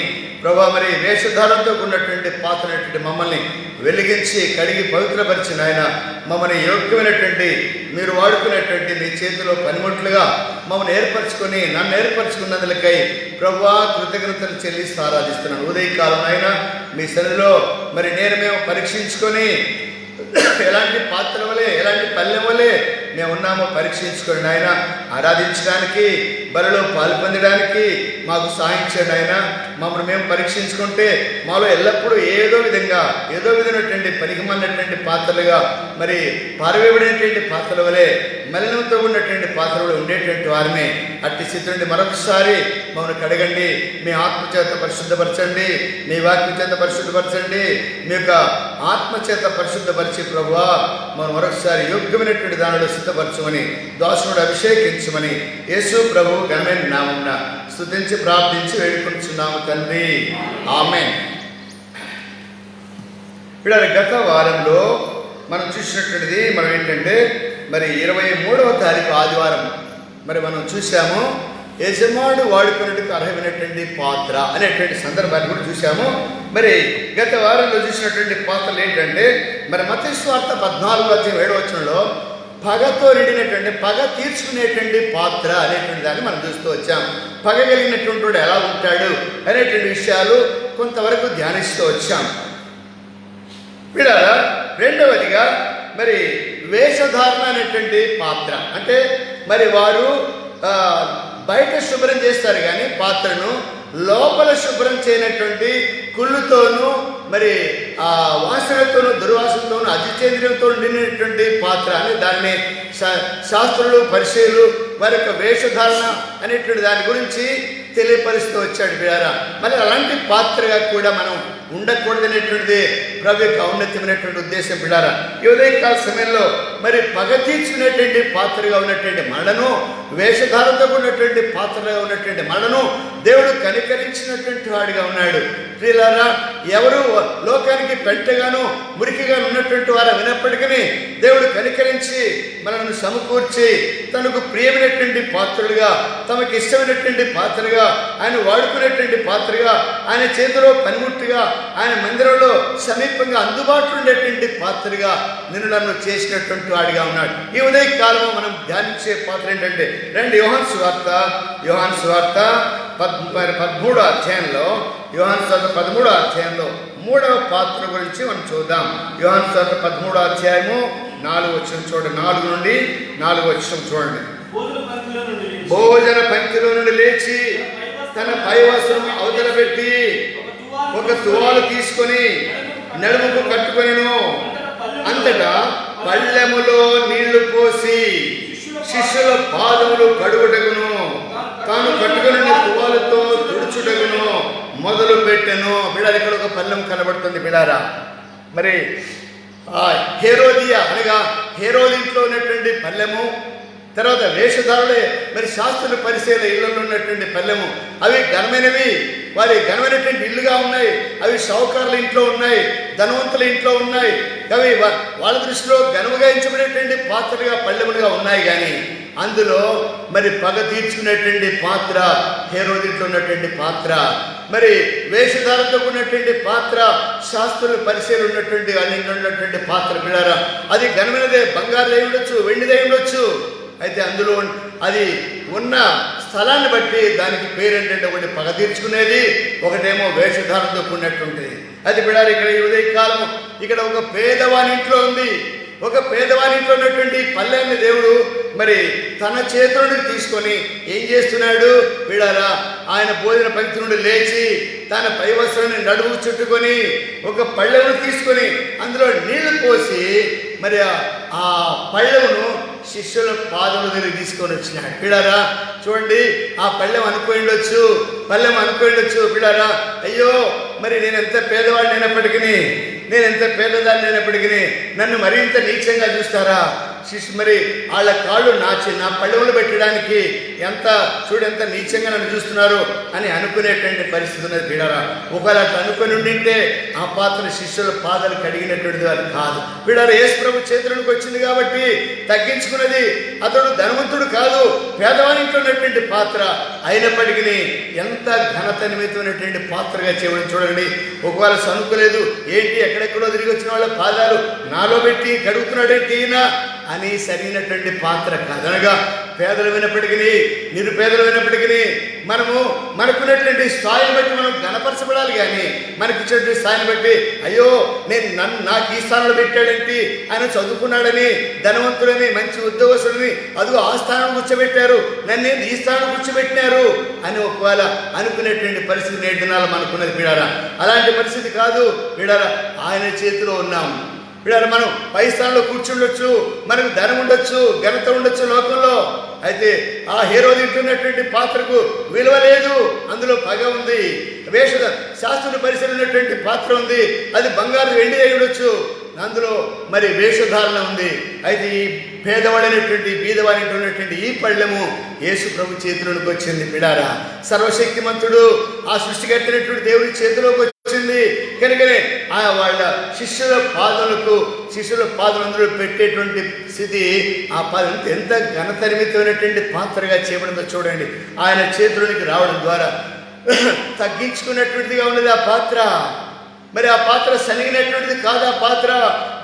ప్రభు మరి వేషధారంతో కూడినటువంటి పాత్రమైనటువంటి మమ్మల్ని వెలిగించి కడిగి పవిత్రపరిచిన ఆయన మమ్మల్ని యోగ్యమైనటువంటి మీరు వాడుకునేటువంటి మీ చేతిలో పనిముట్లుగా మమ్మల్ని ఏర్పరచుకొని నన్ను ఏర్పరచుకున్నందులకై ప్రభువా కృతజ్ఞతలు చెల్లిస్తూ ఆరాధిస్తున్నాను. ఉదయకాలం అయినా మీ సన్నిధిలో మరి మేము పరీక్షించుకొని ఎలాంటి పాత్ర వలె ఎలాంటి పల్లెం వలె మేము ఉన్నామో పరీక్షించుకోండి ఆయన. ఆరాధించడానికి బలిలో పాల్పొందడానికి మాకు సహాయం చేయండి ఆయన. మమ్మల్ని మేము పరీక్షించుకుంటే మాలో ఎల్లప్పుడూ ఏదో విధమైనటువంటి పనికిమాలినటువంటి పాత్రలుగా మరి పారవేయబడినటువంటి పాత్రల వలె మలినంతో ఉన్నటువంటి పాత్రలు ఉండేటువంటి వారిని అట్టి స్థితి నుండి మరొకసారి మమ్మల్ని కడగండి. మీ ఆత్మచేత పరిశుద్ధపరచండి, మీ వాక్యం చేత పరిశుద్ధపరచండి, మీ యొక్క ఆత్మచేత పరిశుద్ధపరిచి ప్రభువా మనం మరొకసారి యోగ్యమైనటువంటి దానిలో సిద్ధపరచమని దాసునుడు అభిషేకించమని యేసు ప్రభు ఘనమైన నామమున స్తుతించి ప్రార్థించి వేడుకొంటున్నాము తండ్రి, ఆమేన్. ఇప్పుడు గత వారంలో మనం చూసినటువంటిది మనం ఏంటంటే మరి 23వ తారీఖు ఆదివారం మరి మనం చూసాము యజమానుడు వాడుకునేందుకు అర్హమైనటువంటి పాత్ర అనేటువంటి సందర్భాన్ని కూడా చూసాము. మరి గత వారంలో చూసినటువంటి పాత్రలు ఏంటంటే మరి మత్తయి సువార్త 14:7 పగతో నిండినటువంటి పగ తీర్చుకునేటువంటి పాత్ర అనేటువంటి దాన్ని మనం చూస్తూ వచ్చాం. పగ కలిగినటువంటి వాడు ఎలా ఉంటాడు అనేటువంటి విషయాలు కొంతవరకు ధ్యానిస్తూ వచ్చాం. వీళ్ళ రెండవదిగా మరి వేషధారణ అనేటువంటి పాత్ర అంటే మరి వారు బయట శుభ్రం చేస్తారు కానీ పాత్రను లోపల శుభ్రం చేయనటువంటి కుళ్ళుతోనూ మరి ఆ వాసనతోనూ దుర్వాసనతోనూ అజితేంద్రియంతో నిండినటువంటి పాత్ర అని దాన్ని శాస్త్రులు పరిచయులు వారి యొక్క వేషధారణ అనేటువంటి దాని గురించి తెలియపరుస్తూ వచ్చాడు బిడారా. మరి అలాంటి పాత్రగా కూడా మనం ఉండకూడదనేటువంటిది ప్రభు యొక్క ఔన్నత్యమైనటువంటి ఉద్దేశం బిడారా. ఈ ఉదయకాల సమయంలో మరి పగ తీర్చుకునేటువంటి పాత్రగా ఉన్నటువంటి మనను, వేషధారంతో ఉన్నటువంటి పాత్రగా ఉన్నటువంటి మనను దేవుడు కనికరించినటువంటి వాడిగా ఉన్నాడు. ప్రియులారా, ఎవరు లోకానికి పెంటగాను మురికిగా ఉన్నటువంటి వారు వినప్పటికీ దేవుడు కనికరించి మనల్ని సమకూర్చి తనకు ప్రియమైనటువంటి పాత్రలుగా, తమకు ఇష్టమైనటువంటి పాత్రగా, ఆయన వాడుకునేటువంటి పాత్రగా, ఆయన చేతిలో పనిముట్టుగా, ఆయన మందిరంలో సమీపంగా అందుబాటులో ఉండేటువంటి పాత్రగా నన్ను చేసినటువంటి వాడిగా ఉన్నాడు. ఈ ఉదయ కాలంలో మనం ధ్యానించే పాత్ర ఏంటంటే, రండి యోహాను సువార్త 13వ అధ్యాయంలో, యోహాను సువార్త 13వ అధ్యాయంలో 3వ పాత్ర గురించి మనం చూద్దాం. యోహాను సువార్త 13వ అధ్యాయము 4వ వచనం చూడండి. 4 నుండి 4వ వచనం చూడండి. భోజన పంక్తిలో నుండి లేచి తన పై వస్త్రం అవతల పెట్టి ఒక తువాలు తీసుకొని నడుముకు కట్టుకొనెను. అంతటా పళ్ళెములో నీళ్లు పోసి శిష్యుల పాదములు కడుగుటకును తాను కట్టుకుని తువాలతో తుడుచుటకును మొదలు పెట్టెను. బిడారు, ఇక్కడ ఒక పళ్ళెం కనబడుతుంది బిడారా. మరి హేరోదియా అనగా హేరోది ఇంట్లో ఉన్నటువంటి పళ్ళెము, తర్వాత వేషధారులే మరి శాస్త్రుల పరిశీలన ఇళ్లలో ఉన్నటువంటి పళ్ళెము, అవి ఘనమైనవి, వారి ఘనమైనటువంటి ఇల్లుగా ఉన్నాయి. అవి షౌకారుల ఇంట్లో ఉన్నాయి, ధనవంతుల ఇంట్లో ఉన్నాయి. అవి వాళ్ళ దృష్టిలో ఘనముగా ఎంచబడేటువంటి పాత్రలుగా పళ్ళెములుగా ఉన్నాయి. కానీ అందులో మరి పగ తీర్చుకునేటువంటి పాత్ర హేరోదింట్లో ఉన్నటువంటి పాత్ర, మరి వేషధారంతో ఉన్నటువంటి పాత్ర శాస్త్రుల పరిశీలన ఉన్నటువంటి వాళ్ళ ఇంట్లో ఉన్నటువంటి పాత్ర బిడారా. అది ఘనమైనదే, బంగారు అయి ఉండొచ్చు, వెండిదై ఉండొచ్చు. అయితే అందులో అది ఉన్న స్థలాన్ని బట్టి దానికి పేరు ఏంటంటే, ఒకటి పగ తీర్చుకునేది, ఒకటేమో వేషధారంతో కూడినటువంటిది. అది బిడారు. ఇక్కడ ఈ ఉదయకాలం ఇక్కడ ఒక పేదవాని ఇంట్లో ఉంది. ఒక పేదవాని ఇంట్లో ఉన్నటువంటి పల్లెని దేవుడు మరి తన చేతులను తీసుకొని ఏం చేస్తున్నాడు బిడారా, ఆయన భోజన పంక్తి నుండి లేచి తన పై వస్త్రాన్ని నడుము చుట్టుకొని ఒక పళ్ళెమును తీసుకొని అందులో నీళ్లు పోసి మరి ఆ పళ్ళెమును శిష్యుల పాదముల దగ్గర తీసుకొని వచ్చినాడు. బిడారా చూడండి, ఆ పళ్ళెం అనుకోండొచ్చు బిడారా, అయ్యో మరి నేను ఎంత పేదవాడిని అయినప్పటికీ, నేను ఎంత పేదదాన్ని అయినప్పటికీ నన్ను మరింత నీచంగా చూస్తారా? మరి వాళ్ళ కాళ్ళు నాచి నా పళ్ళెములు పెట్టడానికి ఎంత నీచంగా నన్ను చూస్తున్నారు అని అనుకునేటువంటి పరిస్థితి ఉన్నది బిడారా. ఒకవేళ అట్లా అనుకుని ఉండింటే ఆ పాత్ర శిష్యుల పాదాలు కడిగినటువంటిది అది కాదు బిడారా. యేసు ప్రభు చేతులకు వచ్చింది కాబట్టి తగ్గించుకున్నది. అతడు ధనవంతుడు కాదు, పేదవానికి ఉన్నటువంటి పాత్ర అయినప్పటికీ ఎంత ఘనత నిమిత్తమైనటువంటి పాత్రగా చేయడం చూడండి. ఒకవేళ సనుకోలేదు, ఏంటి ఎక్కడెక్కడో తిరిగి వచ్చిన వాళ్ళ పాదాలు నాలో పెట్టి కడుగుతున్నాడేంటి ఈయన అని సరైనటువంటి పాత్ర కాదనగా, పేదలమైనప్పటికీ నిరుపేదలమైనప్పటికీ మనము మనకున్నటువంటి స్థాయిని బట్టి మనం ఘనపరచబడాలి. కానీ మనకిచ్చినటువంటి స్థాయిని బట్టి అయ్యో నాకు ఈ స్థానంలో పెట్టాడేంటి, ఆయన చదువుకున్నాడని, ధనవంతుడని, మంచి ఉద్యోగస్తుడని, అదిగో ఆ స్థానం కూర్చోబెట్టారు, నన్ను ఈ స్థానం కూర్చోబెట్టినారు అని ఒకవేళ అనుకునేటువంటి పరిస్థితి నేటి దినాలు మనకున్నది బిడారా. అలాంటి పరిస్థితి కాదు బిడారా, ఆయన చేతిలో ఉన్నాము బిడారా. మనం పై స్థానంలో కూర్చుండొచ్చు, మనకు ధనం ఉండొచ్చు, ఘనత ఉండొచ్చు లోకంలో. అయితే ఆ హేరోది తింటున్నటువంటి పాత్రకు విలువ లేదు, అందులో పగ ఉంది. శాస్త్రుల పరిశీలన ఉన్నటువంటి పాత్ర ఉంది, అది బంగారు వెండి అయి ఉండొచ్చు, అందులో మరి వేషధారణ ఉంది. అయితే ఈ పేదవాడైనటువంటి బీదవాడైనటువంటి ఈ పళ్ళెము యేసు ప్రభు చేతిలోకి వచ్చింది బిడారా. సర్వశక్తిమంతుడు ఆ సృష్టికర్తైనటువంటి దేవుడి చేతిలోకి వచ్చింది కనుకనే వాళ్ళ శిష్యుల పాదములందరూ పెట్టేటువంటి స్థితి, ఆ పాదం ఎంత ఘనతరిమితమైనటువంటి పాత్రగా చేయబడిందో చూడండి. ఆయన చేతిలోనికి రావడం ద్వారా తగ్గించుకున్నటువంటిదిగా ఉన్నది ఆ పాత్ర. మరి ఆ పాత్ర సనిగినటువంటిది కాదు, ఆ పాత్ర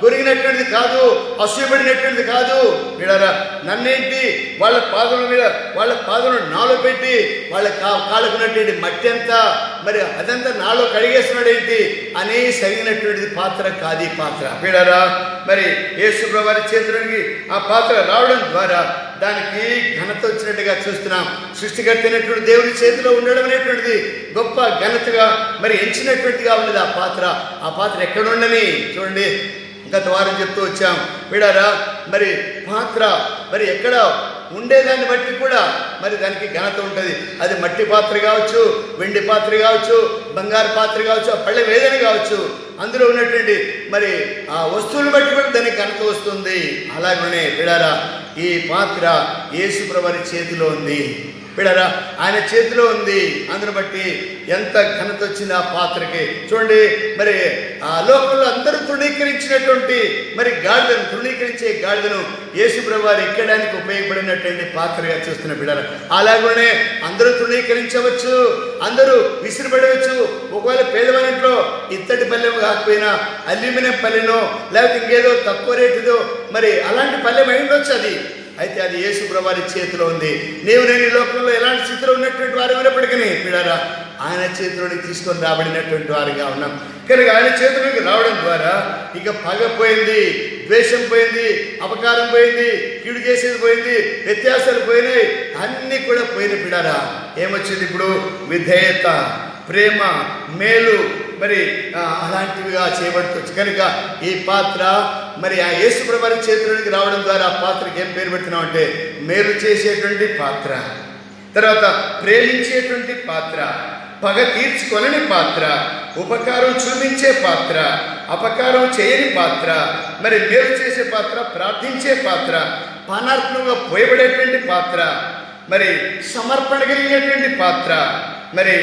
గొరిగినటువంటిది కాదు, అసూయపడినటువంటిది కాదు బిడారా. నన్నేంటి వాళ్ళ పాదముల మీద వాళ్ళ పాదములు నాలో పెట్టి వాళ్ళ కాళ్ళకున్నటువంటి మట్టి అంతా మరి అదంతా నాలో కడిగేస్తున్నాడు ఏంటి అని సరిగినటువంటిది పాత్ర కాదు ఈ పాత్ర బిడారా. మరి యేసు ప్రభువు వారి చేతులకి ఆ పాత్ర రావడం ద్వారా దానికి ఘనత వచ్చినట్టుగా చూస్తున్నాం. సృష్టికర్త అయినటువంటి దేవుని చేతిలో ఉండడం అనేటువంటిది గొప్ప ఘనతగా మరి ఎంచినటువంటిగా ఉన్నది ఆ పాత్ర ఎక్కడ ఉండని చూడండి. గత వారం చెప్తూ వచ్చాం వీడారా, మరి పాత్ర మరి ఎక్కడ ఉండేదాన్ని బట్టి కూడా మరి దానికి ఘనత ఉంటుంది. అది మట్టి పాత్ర కావచ్చు, వెండి పాత్ర కావచ్చు, బంగారు పాత్ర కావచ్చు, ఆ పళ్ళెం ఏదైనా కావచ్చు, అందులో ఉన్నటువంటి మరి ఆ వస్తువులు బట్టి కూడా దానికి ఘనత వస్తుంది. అలాగనే బిడారా, ఈ పాత్ర యేసు ప్రభువారి చేతిలో ఉంది. బిడారా, ఆయన చేతిలో ఉంది. అందును బట్టి ఎంత ఘనత వచ్చింది ఆ పాత్రకి. చూడండి, మరి ఆ లోకంలో అందరూ తృణీకరించినటువంటి మరి తృణీకరించే గాడిదను యేసు ప్రభువారు ఎక్కడానికి ఉపయోగపడినటువంటి పాత్రగా చూస్తున్న బిడారా. అలాగనే అందరూ తృణీకరించవచ్చు, అందరూ విసిరిపడవచ్చు. ఒకవేళ పేదవారింట్లో ఇత్తడి పల్లెం కాకపోయినా అల్యూమినియం పల్లెనో లేకపోతే ఇంకేదో తక్కువ రేటుదో మరి అలాంటి పల్లెం అయి ఉండొచ్చు. అయితే అది యేసు ప్రభువారి చేతిలో ఉంది. నేను ఈ లోకంలో ఎలాంటి స్థితిలో ఉన్నటువంటి వారు ఉన్నప్పటికీ పిడారా, ఆయన చేతిలోకి తీసుకొని రాబడినటువంటి వారిగా ఉన్నాం. కనుక ఆయన చేతిలోకి రావడం ద్వారా ఇక పగ పోయింది, ద్వేషం పోయింది, అపకారం పోయింది, కీడు చేసేది పోయింది, వ్యత్యాసాలు పోయినాయి, అన్నీ కూడా పోయిన పిడారా. ఏమొచ్చింది ఇప్పుడు? విధేయత, ప్రేమ, మేలు మరి అలాంటివిగా చేయబడుతుంది. కనుక ఈ పాత్ర మరి ఆ యేసు ప్రభువారి చేతిలోకి రావడం ద్వారా ఆ పాత్రకి ఏం పేరు పెడుతున్నాం అంటే మేలు చేసేటువంటి పాత్ర, తర్వాత ప్రేమించేటువంటి పాత్ర, పగ తీర్చుకొనని పాత్ర, ఉపకారం చూపించే పాత్ర, అపకారం చేయని పాత్ర, మరి మేలు చేసే పాత్ర, ప్రార్థించే పాత్ర, పానార్పణంగా పోయబడేటువంటి పాత్ర, మరి సమర్పణ కలిగినటువంటి పాత్ర, మరి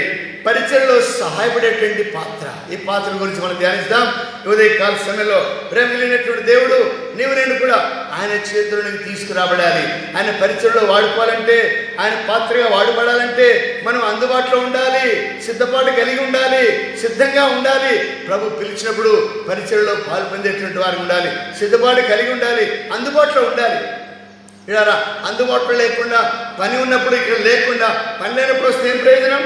పరిచయలో సహాయపడేటువంటి పాత్ర. ఈ పాత్ర గురించి మనం ధ్యానిస్తాం ఉదయకాల సమయంలో. ప్రేమ కలిగినటువంటి దేవుడు నీవు నేను కూడా ఆయన చేతుల్లోకి తీసుకురాబడాలి. ఆయన పరిచయలో వాడుకోవాలంటే, ఆయన పాత్రగా వాడబడాలంటే మనం అందుబాటులో ఉండాలి, సిద్ధపాటు కలిగి ఉండాలి, సిద్ధంగా ఉండాలి. ప్రభు పిలిచినప్పుడు పరిచయలో పాల్పొందేటువంటి వారు ఉండాలి, సిద్ధపాటు కలిగి ఉండాలి, అందుబాటులో ఉండాలి. ఇలా అందుబాటులో లేకుండా, పని ఉన్నప్పుడు ఇక్కడ లేకుండా, పని లేనప్పుడు వస్తే ఏం ప్రయోజనం?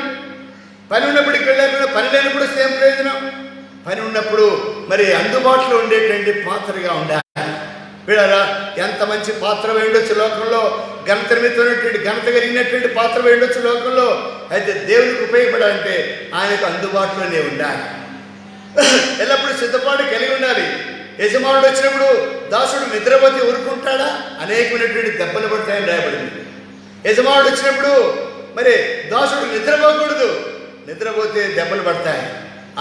పని ఉన్నప్పుడు ఇక్కడ లేకుండా పని లేనప్పుడు వస్తే ఏం ప్రయోజనం? పని ఉన్నప్పుడు మరి అందుబాటులో ఉండేటువంటి పాత్రగా ఉండాలి. వీడారా, ఎంత మంచి పాత్ర వేయొచ్చు లోకంలో, ఘనత నిమిత్తమైనటువంటి ఘనత కలిగినటువంటి పాత్ర వేయొచ్చు లోకంలో. అయితే దేవునికి ఉపయోగపడాలంటే ఆయనకు అందుబాటులోనే ఉండాలి, ఎల్లప్పుడూ సిద్ధపాటు కలిగి ఉండాలి. యజమానుడు వచ్చినప్పుడు దాసుడు నిద్రపోతే ఊరుకుంటాడా? అనేకమైనటువంటి దెబ్బలు పడతాయని రాయబడింది. యజమానుడు వచ్చినప్పుడు మరి దాసుడు నిద్రపోకూడదు, నిద్రపోతే దెబ్బలు పడతాయి.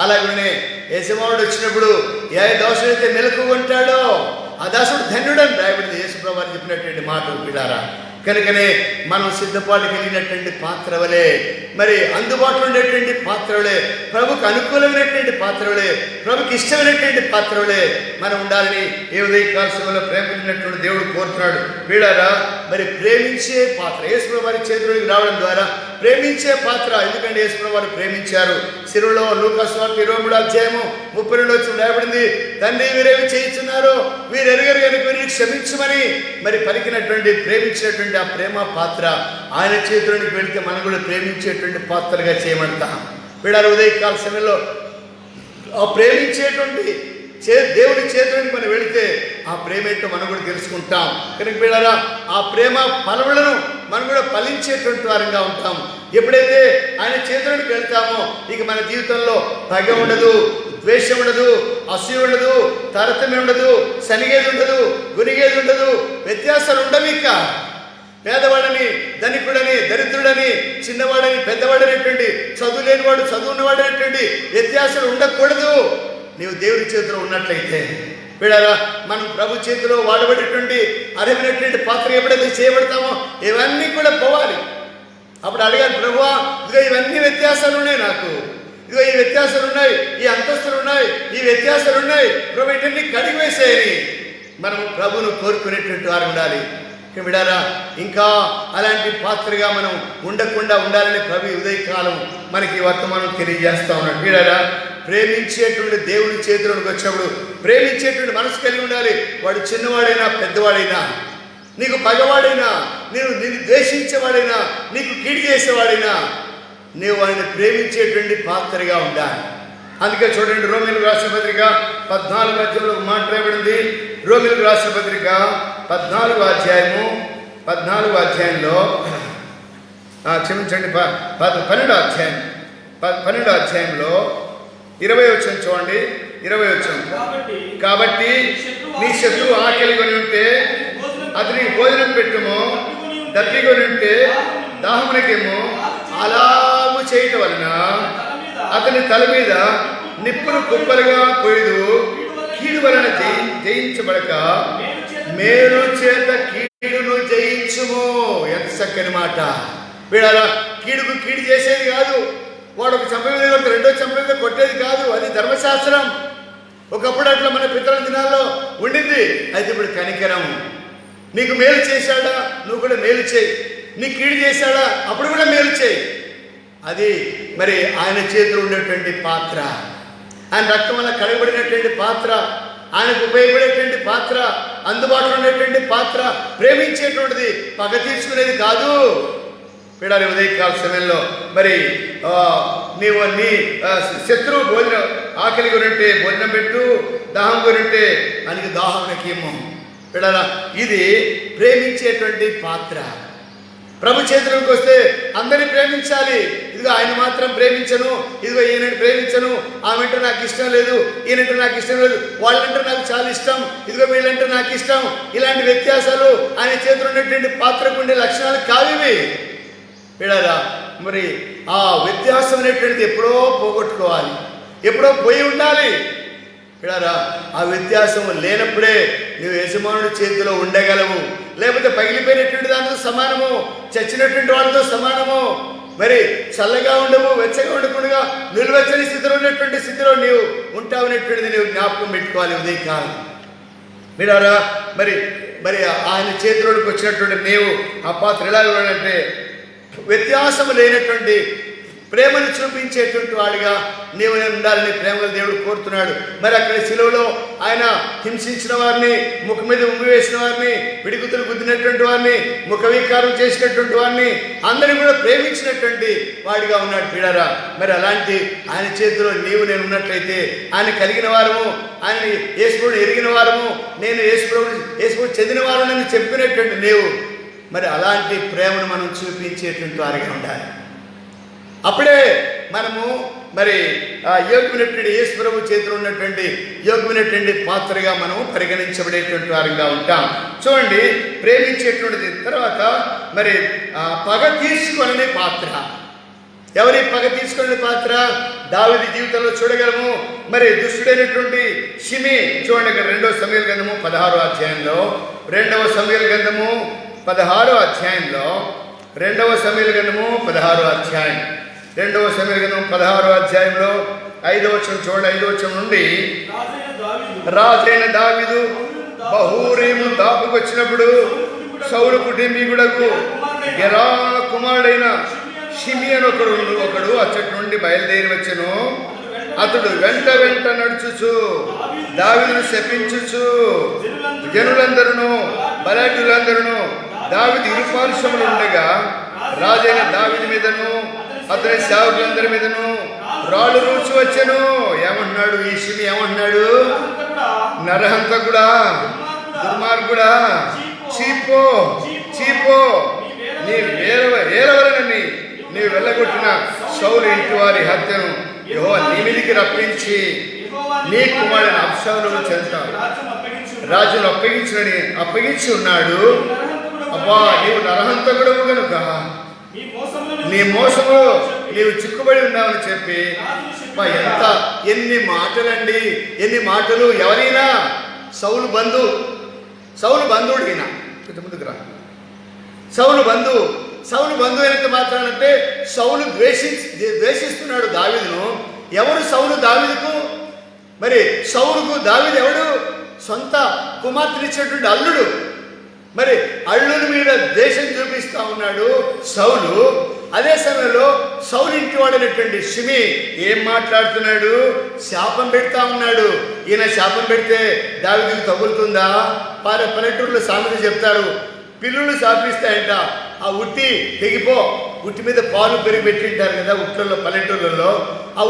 అలాగనే యజమానుడు వచ్చినప్పుడు ఏ దాసుడైతే మెలకుగా ఉంటాడో ఆ దాసుడు ధన్యుడని రాయబడింది. యేసు ప్రభువు చెప్పినటువంటి మాట పిల్లారా. కనుకనే మనం సిద్ధపాటు కలిగినటువంటి పాత్ర వలె, మరి అందుబాటులో ఉండేటువంటి పాత్రలే, ప్రభుకు అనుకూలమైనటువంటి పాత్రలే, ప్రభుకి ఇష్టమైనటువంటి పాత్రలే మనం ఉండాలని ఏ ఉదయకాల సమయంలో ప్రేమించినటువంటి దేవుడు కోరుతున్నాడు. వీడారా, మరి ప్రేమించే పాత్ర యేసు ప్రభువు వారి చేతిలోకి రావడం ద్వారా ప్రేమించే పాత్ర. ఎందుకంటే యేసు ప్రభువు వారు ప్రేమించారు. శిలువలో లూకా సువార్త 23:32 రాయబడింది, తండ్రి వీరేమి చేయించున్నారో వీరు ఎరుగరు కనుక వీరిని క్షమించమని మరి పలికినటువంటి ప్రేమించినటువంటి ఆ ప్రేమ పాత్ర ఆయన చేతిలోనికి వెళితే మనం కూడా ప్రేమించేటువంటి పాత్రగా చేయమంటాం. వీడారు ఉదయకాల సమయంలో ఆ ప్రేమించేటువంటి దేవుడి చేతులకు మనం వెళితే ఆ ప్రేమ ఏంటో మనం కూడా తెలుసుకుంటాం. కనుక వీడారా, ఆ ప్రేమ ఫలములను మనం కూడా ఫలించేటువంటి వారంగా ఉంటాం. ఎప్పుడైతే ఆయన చేతులకు వెళ్తామో ఇక మన జీవితంలో పగ ఉండదు, ద్వేషం ఉండదు, అసూయ ఉండదు, తారతమ్యం ఉండదు, శనిగేది ఉండదు, గునిగేది ఉండదు, వ్యత్యాసాలు ఉండవు. ఇక పేదవాడని, ధనికుడని, దరిద్రుడని, చిన్నవాడని, పెద్దవాడనేటువంటి, చదువు లేనివాడు, చదువు ఉన్నవాడు అనేటువంటి వ్యత్యాసాలు ఉండకూడదు. నీవు దేవుడి చేతిలో ఉన్నట్లయితే వీడారా, మనం ప్రభు చేతిలో వాడబడేటువంటి అర్హమైనటువంటి పాత్ర ఎప్పుడైతే చేయబడతామో ఇవన్నీ కూడా పోవాలి. అప్పుడు అడగాలి, ప్రభువా ఇదిగో ఇవన్నీ వ్యత్యాసాలు ఉన్నాయి, నాకు ఇదిగో ఈ వ్యత్యాసాలు ఉన్నాయి, ఈ అంతస్తులు ఉన్నాయి, ఈ వ్యత్యాసాలు ఉన్నాయి, ప్రభు వీటన్ని కడిగి వేసేయని మనం ప్రభువును కోరుకునేటువంటి వారు ఉండాలి. విడారా, ఇంకా అలాంటి పాత్రగా మనం ఉండకుండా ఉండాలని ప్రభు ఉదయకాలం మనకి వర్తమానం తెలియజేస్తా ఉన్నాడు. వీడారా, ప్రేమించేటువంటి దేవుని చేతిలోకి వచ్చినప్పుడు ప్రేమించేటువంటి మనసు కలిగి ఉండాలి. వాడు చిన్నవాడైనా పెద్దవాడైనా, నీకు పగవాడైనా, నిన్ను ద్వేషించేవాడైనా, నీకు కీడు చేసేవాడైనా నీవు ఆయన ప్రేమించేటువంటి పాత్రగా ఉండాలి. అందుకే చూడండి, రోమిలకు రాసిన పత్రిక 14 అధ్యాయంలో మాట్లాడబడింది. రోమిలకు రాసిన పత్రిక 14 అధ్యాయము 14వ అధ్యాయంలో క్షమించండి 12వ అధ్యాయం 12వ అధ్యాయంలో 20వ వచనం చూడండి. 20వ వచనం, కాబట్టి నీ శత్రువు ఆకలి కొని ఉంటే అతనికి భోజనం పెట్టుము, దప్పికొని ఉంటే దాహమునకేమో అలాగు చేయటం వలన అతని తల మీద నిప్పును కుప్పలుగా పోయిదు. కీడు వలన జయించబడక మేలు చేత కీడును జయించుము. ఎంత చక్కని మాట! వీడాల కీడుకు కీడు చేసేది కాదు, వాడు ఒక చంప మీద కొడితే రెండో చంప మీద కొట్టేది కాదు. అది ధర్మశాస్త్రం. ఒకప్పుడు అట్లా మన పితరుల దినాల్లో ఉండింది. అయితే ఇప్పుడు కనికరం. నీకు మేలు చేశాడా, నువ్వు కూడా మేలు చేయి. నీ కీడు చేశాడా, అప్పుడు కూడా మేలు చేయి. అది మరి ఆయన చేతిలో ఉండేటువంటి పాత్ర, ఆయన రక్తం వల్ల కడగబడినటువంటి పాత్ర, ఆయనకు ఉపయోగపడేటువంటి పాత్ర, అందుబాటులో ఉండేటువంటి పాత్ర, ప్రేమించేటువంటిది, పగ తీర్చుకునేది కాదు. పిడారి ఉదయకాల సమయంలో మరి నీవు నీ శత్రువు భోజనం ఆకలి కొనింటే భోజనం పెట్టు, దాహం కొనింటే ఆయనకి దాహంకేమో. పిడారా, ఇది ప్రేమించేటువంటి పాత్ర. ప్రభు చేతులకు వస్తే అందరినీ ప్రేమించాలి. ఇదిగో ఆయన మాత్రం ప్రేమించను, ఇదిగో ఈయనంటే ప్రేమించను, ఆమెంటే నాకు ఇష్టం లేదు, ఈయనంటే నాకు ఇష్టం లేదు, వాళ్ళంటే నాకు చాలా ఇష్టం, ఇదిగో వీళ్ళంటే నాకు ఇష్టం. ఇలాంటి వ్యత్యాసాలు ఆయన చేతులు ఉన్నటువంటి పాత్రకు ఉండే లక్షణాలు కావివి. పిడారా, మరి ఆ వ్యత్యాసం అనేటువంటిది ఎప్పుడో పోగొట్టుకోవాలి, ఎప్పుడో పోయి ఉండాలి. పిడారా, ఆ వ్యత్యాసం లేనప్పుడే నువ్వు యజమానుడి చేతిలో ఉండగలవు. లేకపోతే పగిలిపోయినటువంటి దానితో సమానము, చచ్చినటువంటి వాళ్ళతో సమానము. మరి చల్లగా ఉండవు, వెచ్చగా ఉండకుండా నిలువెచ్చని స్థితిలో ఉన్నటువంటి స్థితిలో నీవు ఉంటావనేటువంటిది నీవు జ్ఞాపకం పెట్టుకోవాలి. ఉదయకాలం పిడారా, మరి మరి ఆయన చేతిలోకి వచ్చినటువంటి నీవు ఆ పాత్ర ఎలా అంటే వ్యత్యాసం లేనటువంటి ప్రేమను చూపించేటువంటి వాడిగా నీవు ఉండాలని ప్రేమగా దేవుడు కోరుతున్నాడు. మరి అక్కడ శిలువలో ఆయన హింసించిన వారిని, ముఖం మీద ఉమ్మి వేసిన వారిని, పిడిగుతులు గుద్దినటువంటి వారిని, ముఖ వికారం చేసినటువంటి వారిని అందరినీ కూడా ప్రేమించినటువంటి వాడిగా ఉన్నాడు. పిడారా, మరి అలాంటి ఆయన చేతిలో నీవు నేను ఉన్నట్లయితే, ఆయన కలిగిన వారము, ఆయన యేసుప్రభుని ఎరిగిన వారము, నేను యేసుప్రభు చెందిన వారని చెప్పినటువంటి నీవు మరి అలాంటి ప్రేమను మనం చూపించేటువంటి వారిగా ఉండాలి. అప్పుడే మనము మరి యోగ్యమైనటువంటి యేసు ప్రభు చేతిలో ఉన్నటువంటి యోగ్యమైనటువంటి పాత్రగా మనము పరిగణించబడేటువంటి వారిగా ఉంటాం. చూడండి, ప్రేమించేటువంటిది. తర్వాత మరి పగ తీసుకొనే పాత్ర. ఎవరి పగ తీసుకునే పాత్ర? దావీదు జీవితంలో చూడగలము. మరి దుష్టుడైనటువంటి షిమి చూడండి, ఇక్కడ 2వ సమూయేలు గ్రంథము 16వ అధ్యాయంలో, 2వ సమూయేలు గ్రంథము 16వ అధ్యాయంలో, 2వ సమూయేలు గ్రంథము 16వ అధ్యాయం, 2వ సమూయేలు గ్రంథం 16వ అధ్యాయంలో 5వ వచనం చూడండి. 5వ వచనం నుండి, రాజైన దావీదు బహూరీము దాపుకొచ్చినప్పుడు సౌలు కుటుంబీకుడకు గెరా కుమారుడైన షిమియను ఒకడు అచ్చటి నుండి బయలుదేరి వచ్చెను. అతడు వెంట నడుచుచు దావీదును శపించుచు జనులందరూ బలాఢ్యులందరూ దావీదు ఇరుపార్శ్వములు ఉండగా రాజైన దావీదు మీదను అతని సేవకులందరి మీదను రాళ్ళు రూచి వచ్చెను. ఏమంటున్నాడు ఈ షిమి? ఏమంటున్నాడు? నరహంతకుడా, దుర్మార్గుడా, చీపో చీపో, నీ ఏలవలనని నీవు వెళ్ళగొట్టిన సౌలు ఇంటి వారి హత్యను యెహోవా నీ మీదికి రప్పించి నీ కుమారుని అబ్షాలోము చెంత రాజును అప్పగించి ఉన్నాడు. అబ్బా, నీవు నరహంతకుడవు గనుక నీ మోసము నీవు చిక్కుబడి ఉన్నావని చెప్పి ఎన్ని మాటలండి, ఎన్ని మాటలు. ఎవరైనా సౌలు బంధువుడు ఈయన. ముందుకు రా. సౌలు బంధువు అయినంత మాత్రానంటే సౌలు ద్వేషిస్తున్నాడు దావీదును. ఎవరు సౌలు దావీదుకు? మరి సౌలుకు దావీదు ఎవడు? సొంత కుమార్తెనిచ్చినటువంటి అల్లుడు. మరి అల్లుని మీద ద్వేషం చూపిస్తా ఉన్నాడు సౌలు. అదే సమయంలో సౌలు ఇంటి వాడైనటువంటి షిమి ఏం మాట్లాడుతున్నాడు? శాపం పెడతా ఉన్నాడు. ఈయన శాపం పెడితే దావీదుకు తగులుతుందా? పల్లెటూరులో సామెత చెప్తారు, పిల్లులు శాపిస్తాయంట. ఆ ఉట్టి తెగిపో, ఉట్టి మీద పాలు పెరిగి పెట్టింటారు కదా ఉట్లలో, పల్లెటూళ్ళలో. ఆ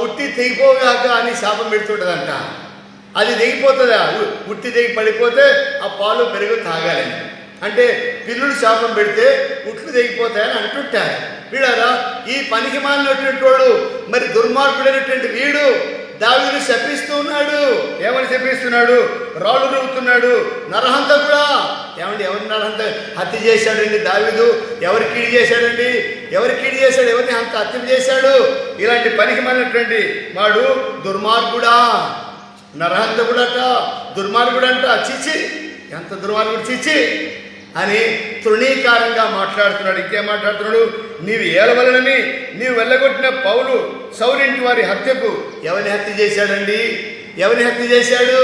ఉట్టి తెగిపోగాక అని శాపం పెడుతుంటుందంట. అది తెగిపోతుందా? ఉట్టి తెగి పడిపోతే ఆ పాలు పెరుగు తాగాలి. అంటే పిల్లుడు శాపం పెడితే ఉట్లు తెగిపోతాయని అంటుంటారు. వీడారా, ఈ పనికి మాలినటువంటి వాడు, మరి దుర్మార్గుడైనటువంటి వీడు దావీదును శపిస్తూ ఉన్నాడు. ఏమని శపిస్తున్నాడు? రాళ్ళు రువ్వుతున్నాడు. నరహంతకుడా. ఏమండి, ఎవరి హత్య చేశాడండి దావీదు? ఎవరి కీడు చేశాడండి? ఎవరిని హత్య చేశాడు? ఇలాంటి పనికి మాలినటువంటి వాడు దుర్మార్గుడా, నరహంతకుడట, దుర్మార్గుడంట. చిచి, ఎంత దుర్మార్గుడు, చిచి అని తృణీకారంగా మాట్లాడుతున్నాడు. ఇంకేం మాట్లాడుతున్నాడు? నీవు ఏలవలనని నీవు వెళ్ళగొట్టిన సౌలింటి వారి హత్యకు ఎవరిని హత్య చేశాడండి? ఎవరిని హత్య చేశాడు?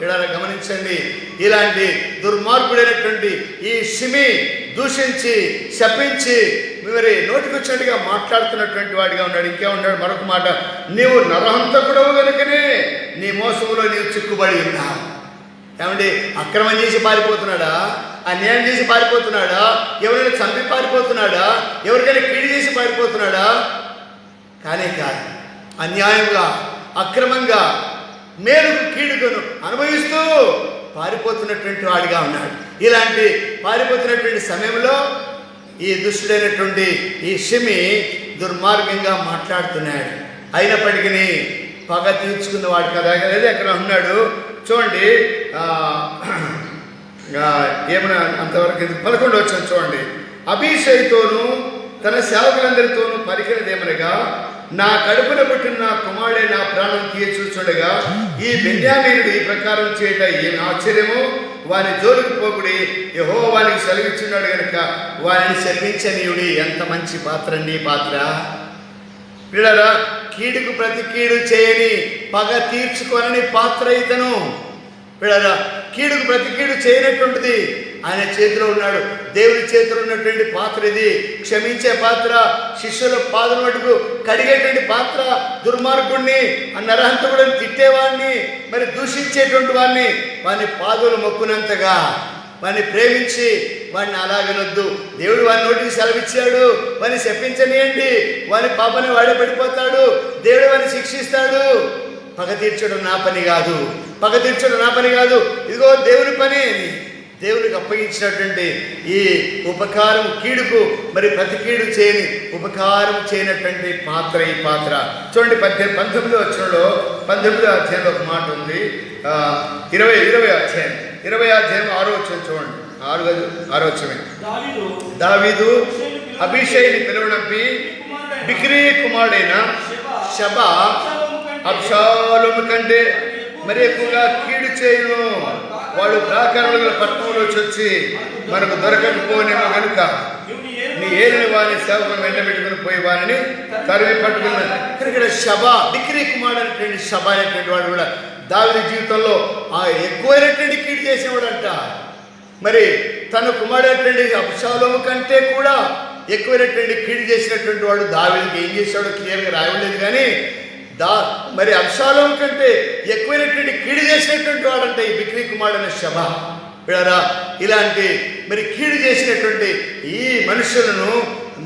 ఇలా గమనించండి. ఇలాంటి దుర్మార్గుడైనటువంటి ఈ షిమి దూషించి శపించి మరి నోటికొచ్చినట్టుగా మాట్లాడుతున్నటువంటి వాడిగా ఉన్నాడు. ఇంకేమన్నాడు? మరొక మాట, నీవు నరహంతకుడవు కనుకనే నీ మోసములో నీవు చిక్కుబడి ఉన్నావు. ఏమండి, అక్రమం చేసి పారిపోతున్నాడా? అన్యాయం చేసి పారిపోతున్నాడా? ఎవరైనా చంపి పారిపోతున్నాడా? ఎవరికైనా కీడు చేసి పారిపోతున్నాడా? కానీ కాదు, అన్యాయంగా అక్రమంగా మేలుకు కీడుకును అనుభవిస్తూ పారిపోతున్నటువంటి వాడిగా ఉన్నాడు. ఇలాంటి పారిపోతున్నటువంటి సమయంలో ఈ దుష్టుడైనటువంటి ఈ షిమి దుర్మార్గంగా మాట్లాడుతున్నాడు. అయినప్పటికీ పగ తీర్చుకున్నవాడు కదా. లేదా ఎక్కడ ఉన్నాడు చూడండి. ఏమైనా అంతవరకు 11 వచ్చాను చూడండి. అభిషేక్తోనూ తన సేవకులందరితోనూ పలికినదేమనగా, నా కడుపున పుట్టిన నా కుమారుడే నా ప్రాణం తీర్చుచుండగా ఈ బెన్యామీనుడు ఈ ప్రకారం చేయట ఏమి ఆశ్చర్యమో, వాని జోలికి పోకుడి, యెహోవా వానికి సెలవిచ్చున్నాడు కనుక వారిని శపించనీయుడి. ఎంత మంచి పాత్ర అండి ఈ పాత్ర. వీళ్ళరా, కీడుకు ప్రతి కీడు చేయని పగ తీర్చుకోనని పాత్ర ఇతను. వీళ్ళరా, కీడుకు ప్రతి కీడు చేయనటువంటిది ఆయన చేతిలో ఉన్నాడు. దేవుడి చేతిలో ఉన్నటువంటి పాత్ర ఇది. క్షమించే పాత్ర, శిష్యుల పాదం మటుకు కడిగేటువంటి పాత్ర. దుర్మార్గుడిని, ఆ నరహంతకుడిని తిట్టేవాడిని, మరి దూషించేటువంటి వాడిని, వాని పాదులు మొక్కునంతగా వాడిని ప్రేమించి వాడిని అలా వినొద్దు. దేవుడు వాని నోటికి సెలవిచ్చాడు, వాడిని శపించనియండి, వాని పాపని వాడే పడిపోతాడు, దేవుడు వాడిని శిక్షిస్తాడు. పగ తీర్చడం నా పని కాదు, పగ తీర్చడం నా పని కాదు, ఇదిగో దేవుని పని అని దేవునికి అప్పగించినటువంటి ఈ ఉపకారం, కీడుకు మరి ప్రతి కీడు చేయని ఉపకారం చేయనటువంటి పాత్ర ఈ పాత్ర. చూడండి 19వ వచనంలో 19వ అధ్యాయంలో ఒక మాట ఉంది. 20వ అధ్యాయం 6వ వచనం చూడండి. 6వ వచనమే. దావీదు అభిషేక్ని పిలువనంపి బిక్రీ కుమారుడైన షబా అబ్షాలోము కంటే మరి ఎక్కువగా కీడు చేయను. వాడు ప్రాకారముల పట్టణంలో వచ్చి మనకు దొరకకపోనేమో కనుక నీ ఏలిన వారిని సేవకులు వెంట పెట్టుకుని పోయి వారిని తరిమి పట్టుకున్నాడు. ఇక్కడ షబా, బిక్రీ కుమారుడు అనేటువంటి షబా అనేటువంటి వాడు కూడా దావీదు జీవితంలో ఎక్కువైనటువంటి కీడు చేసేవాడంట. మరి తన కుమారుడైనటువంటి అబ్షాలోము కంటే కూడా ఎక్కువైనటువంటి కీడు చేసినటువంటి వాడు దావీదుకి ఏం చేశాడో క్లియర్గా రాయలేదు. కానీ మరి అబ్షాలోము కంటే ఎక్కువైనటువంటి కీడు చేసినటువంటి వాడంటే ఈ బిక్రీ కుమారుడైన షబా. వీళ్ళరా, ఇలాంటి మరి కీడు చేసినటువంటి ఈ మనుషులను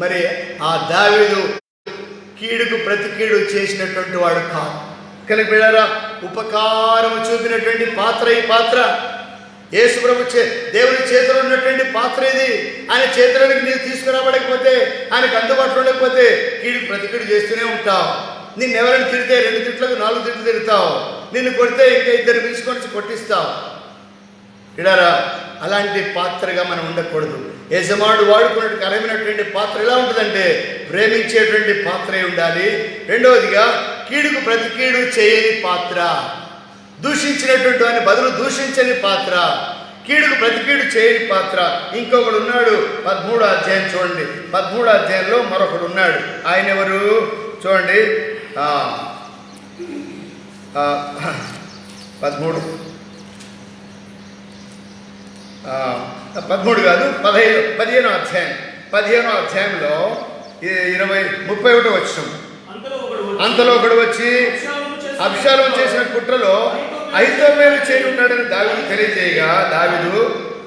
మరి ఆ దావీదు కీడుకు ప్రతి కీడు చేసినటువంటి వాడు కాదు కనుక వీళ్ళరా, ఉపకారం చూపినటువంటి పాత్ర ఈ పాత్ర. యేసు ప్రభు దేవుని చేతిలో ఉన్నటువంటి పాత్ర ఇది. ఆయన చేతిలోనికి నీవు తీసుకురాబడకపోతే, ఆయనకు అందుబాటులో ఉండకపోతే కీడుకు ప్రతి కీడు చేస్తూనే ఉంటావు. నిన్ను ఎవరైనా తిడితే 2 తిట్లకు 4 తిట్లు తిడతావు. నిన్ను కొడితే ఇంకా 2 పిలుచుకొని కొట్టిస్తావు. ఇడారా, అలాంటి పాత్రగా మనం ఉండకూడదు. యజమానుడు వాడుకున్నట్టు అరమైనటువంటి పాత్ర ఎలా ఉంటుందంటే ప్రేమించేటువంటి పాత్రే ఉండాలి. రెండవదిగా కీడుకు ప్రతి కీడు చేయని పాత్ర, దూషించినటువంటి వాని బదులు దూషించని పాత్ర, కీడుకు ప్రతి కీడు చేయని పాత్ర. ఇంకొకడు ఉన్నాడు 13వ అధ్యాయం చూడండి. 13వ అధ్యాయంలో మరొకడు ఉన్నాడు. ఆయన ఎవరు చూడండి. 13 కాదు 15వ అధ్యాయం. 15వ అధ్యాయంలో 31వ వచనం. అంతలో ఒకడు వచ్చి అబ్షాలోము చేసిన కుట్రలో అహీతోపెలు చేరి ఉన్నాడని దావీదు తెలియజేయగా, దావీదు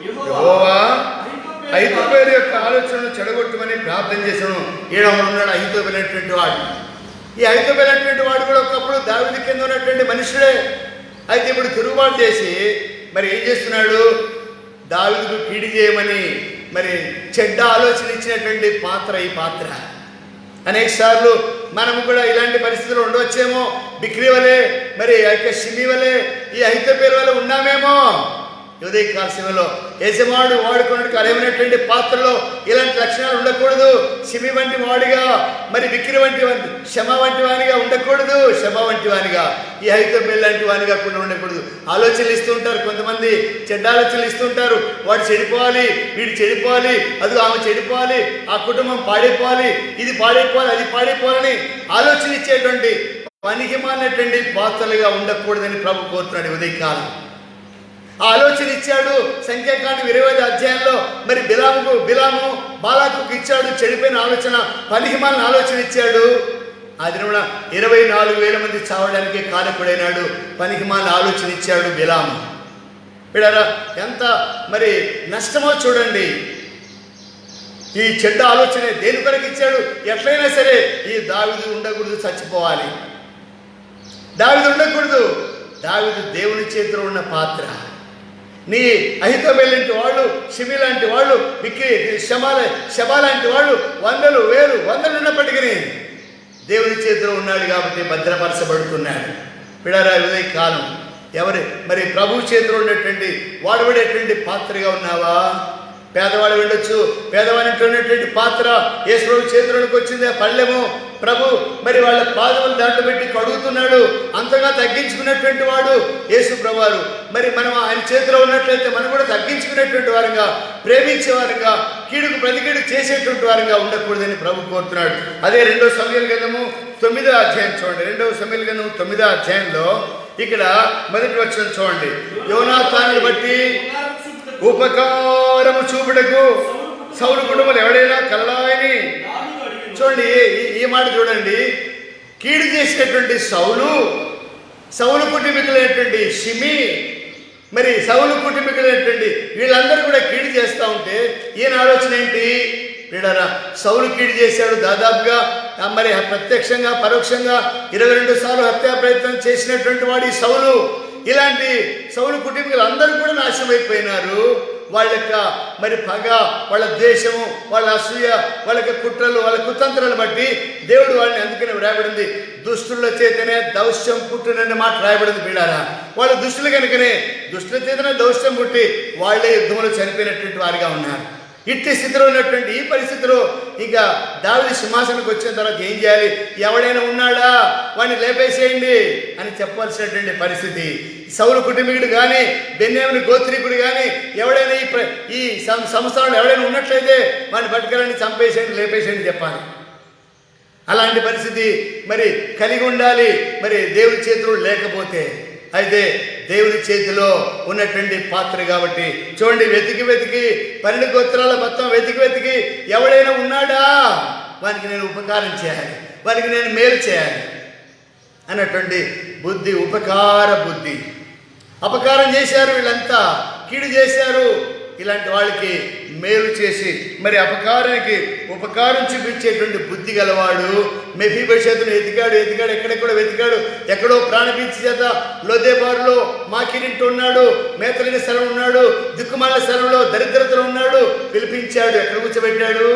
యెహోవా అహీతోపెలు యొక్క ఆలోచనను చెడగొట్టమని ప్రార్థన చేశాను. ఉన్నాడు అహీతోపెలు అనేటువంటి వాడు. ఈ అహీతోపెలు అనేటువంటి వాడు కూడా ఒకప్పుడు దావీదు కింద ఉన్నటువంటి మనుషుడే. అయితే ఇప్పుడు తిరుగుబాటు చేసి మరి ఏం చేస్తున్నాడు? దావీదుకు కీడు చేయమని మరి చెడ్డ ఆలోచన ఇచ్చినటువంటి పాత్ర ఈ పాత్ర. అనేక సార్లు మనము కూడా ఇలాంటి పరిస్థితులు ఉండవచ్చేమో. బిక్రీ వలె, మరి ఆ యొక్క షిమి వలె, ఈ అహితోపేలు వలె ఉన్నామేమో. ఉదయకాల సమయంలో యజమానుడు వాడుకున్నట్టు అరేమైనటువంటి పాత్రలో ఇలాంటి లక్షణాలు ఉండకూడదు. షిమి వంటి వాడిగా, మరి బిక్రీ వంటి శమ వంటి వానిగా ఉండకూడదు. శమ వంటి వానిగా, ఈ అహితోపేలు లాంటి వానిగా కూడా ఉండకూడదు. ఆలోచనలు ఇస్తూ ఉంటారు కొంతమంది, చెడ్డ ఆలోచనలు ఇస్తూ ఉంటారు. వాడు చెడిపోవాలి, వీడు చెడిపోవాలి, అది ఆమె చెడిపోవాలి, ఆ కుటుంబం పాడైపోవాలి, ఇది పాడైపోవాలి, అది పాడైపోవాలని ఆలోచన ఇచ్చేటువంటి పనికిమాలినటువంటి పాత్రలుగా ఉండకూడదని ప్రభు కోరుతున్నాడు ఉదయకాలం. ఆ ఆలోచన ఇచ్చాడు. సంఖ్యాకాండం 20వ అధ్యాయంలో మరి బిలాము బాలాకు ఇచ్చాడు. చెడిపోయిన ఆలోచన, పనికిమాలిన ఆలోచన ఇచ్చాడు. ఆ దినమున 24,000 మంది చావడానికి కారకుడైనాడు. పనికిమాలిన ఆలోచన ఇచ్చాడు బిలాము. పిల్లరా, ఎంత మరి నష్టమో చూడండి. ఈ చెడ్డ ఆలోచన దేని కొరకు ఇచ్చాడు? ఎట్లయినా సరే ఈ దావీదు ఉండకూడదు, చచ్చిపోవాలి. దావీదు ఉండకూడదు. దావీదు దేవుని చేతిలో ఉన్న పాత్ర. నీ అహితోపేలు లాంటి వాళ్ళు, షిమి లాంటి వాళ్ళు, శబా లాంటి వాళ్ళు వందలు ఉన్నప్పటికీ దేవుని చేతిలో ఉన్నాడు కాబట్టి భద్రపరచబడుతున్నాడు. పిల్లరా, ఉదయ కాలం మరి ప్రభు చేతిలో ఉన్నటువంటి వాడబడేటువంటి పాత్రగా ఉన్నావా? పేదవాడు వెళ్ళొచ్చు, పేదవాడి ఉన్నటువంటి పాత్ర యేసు ప్రభు చేతిలోకి వచ్చింది. ఆ పళ్ళెము ప్రభు మరి వాళ్ళ పాదములు దాంట్లో పెట్టి కడుగుతున్నాడు. అంతగా తగ్గించుకున్నటువంటి వాడు యేసు ప్రభువారు. మరి మనం ఆయన చేతిలో ఉన్నట్లయితే మనం కూడా తగ్గించుకునేటువంటి వారంగా, ప్రేమించే వారంగా, కీడుకు ప్రతికీడు చేసేటువంటి వారంగా ఉండకూడదని ప్రభు కోరుతున్నాడు. అదే 2వ సమూయేలు గ్రంథము 9వ అధ్యాయం చూడండి. 2వ సమూయేలు గ్రంథము 9వ అధ్యాయంలో ఇక్కడ మొదటి వచనం చూడండి. యోనాతానుని బట్టి ఉపకారము చూపుటకు సౌలు కుటుంబాలు ఎవడైనా కలలాయని. చూడండి, ఈ మాట చూడండి. కీడు చేసినటువంటి సౌలు కుటుంబీకులైనటువంటి షిమి, మరి సౌలు కుటుంబీకులైనటువంటి వీళ్ళందరూ కూడా కీడు చేస్తూ ఉంటే ఈయన ఆలోచన ఏంటి? వీడరా, సౌలు కీడు చేశాడు. దాదాపుగా మరి ప్రత్యక్షంగా పరోక్షంగా 22 సార్లు హత్యా ప్రయత్నం చేసినటువంటి వాడు ఈ సౌలు. ఇలాంటి సౌలు కుటుంబీకులు అందరూ కూడా నాశనం అయిపోయినారు. వాళ్ళ యొక్క మరి పగ, వాళ్ళ ద్వేషము, వాళ్ళ అసూయ, వాళ్ళ యొక్క కుట్రలు, వాళ్ళ కుతంత్రాలు బట్టి దేవుడు వాళ్ళని అందుకనే రాయబడింది, దుష్టుల చేతనే దౌష్యం పుట్టునని మాట రాయబడింది. వీడారా, వాళ్ళు దుష్టులు కనుకనే దుష్టుల చేతనే దౌష్యం పుట్టి వాళ్ళే యుద్ధంలో చనిపోయినటువంటి వారిగా ఉన్నారు. ఇట్టి స్థితిలో ఉన్నటువంటి ఈ పరిస్థితిలో ఇంకా దావీదు సింహాసనానికి వచ్చిన తర్వాత ఏం చేయాలి? ఎవడైనా ఉన్నాడా వాడిని లేపేసేయండి అని చెప్పాల్సినటువంటి పరిస్థితి. సౌలు కుటుంబీకుడు కానీ, బెన్యామీను గోత్రీకుడు కానీ ఎవడైనా ఈ సంస్థలో ఎవడైనా ఉన్నట్లయితే వాడిని పట్టుకెళ్ళండి, చంపేసేయండి, లేపేసేయండి చెప్పాలి. అలాంటి పరిస్థితి మరి కలిగి ఉండాలి. మరి దేవుని చేతిలో లేకపోతే, అయితే దేవుని చేతిలో ఉన్నటువంటి పాత్ర కాబట్టి చూడండి, వెతికి 12 గోత్రాల మొత్తం వెతికి ఎవడైనా ఉన్నాడా వానికి నేను ఉపకారం చేయాలి, వారికి నేను మేలు చేయాలి అన్నటువంటి బుద్ధి, ఉపకార బుద్ధి. అపకారం చేశారు వీళ్ళంతా, కీడు చేశారు. ఇలాంటి వాళ్ళకి మేలు చేసి మరి అపకారానికి ఉపకారం చూపించేటువంటి బుద్ధి గలవాడు మెఫీబోషెతును ఎతికాడు. ఎక్కడెక్కడో వెతికాడు. ఎక్కడో ప్రాణపీచి చేత లోదేబారులో మాకిరింటూ ఉన్నాడు, మేతలేని స్థలం ఉన్నాడు, దిక్కుమాలిన స్థలంలో దరిద్రతలో ఉన్నాడు. పిలిపించాడు. ఎక్కడ కూర్చోబెట్టాడు?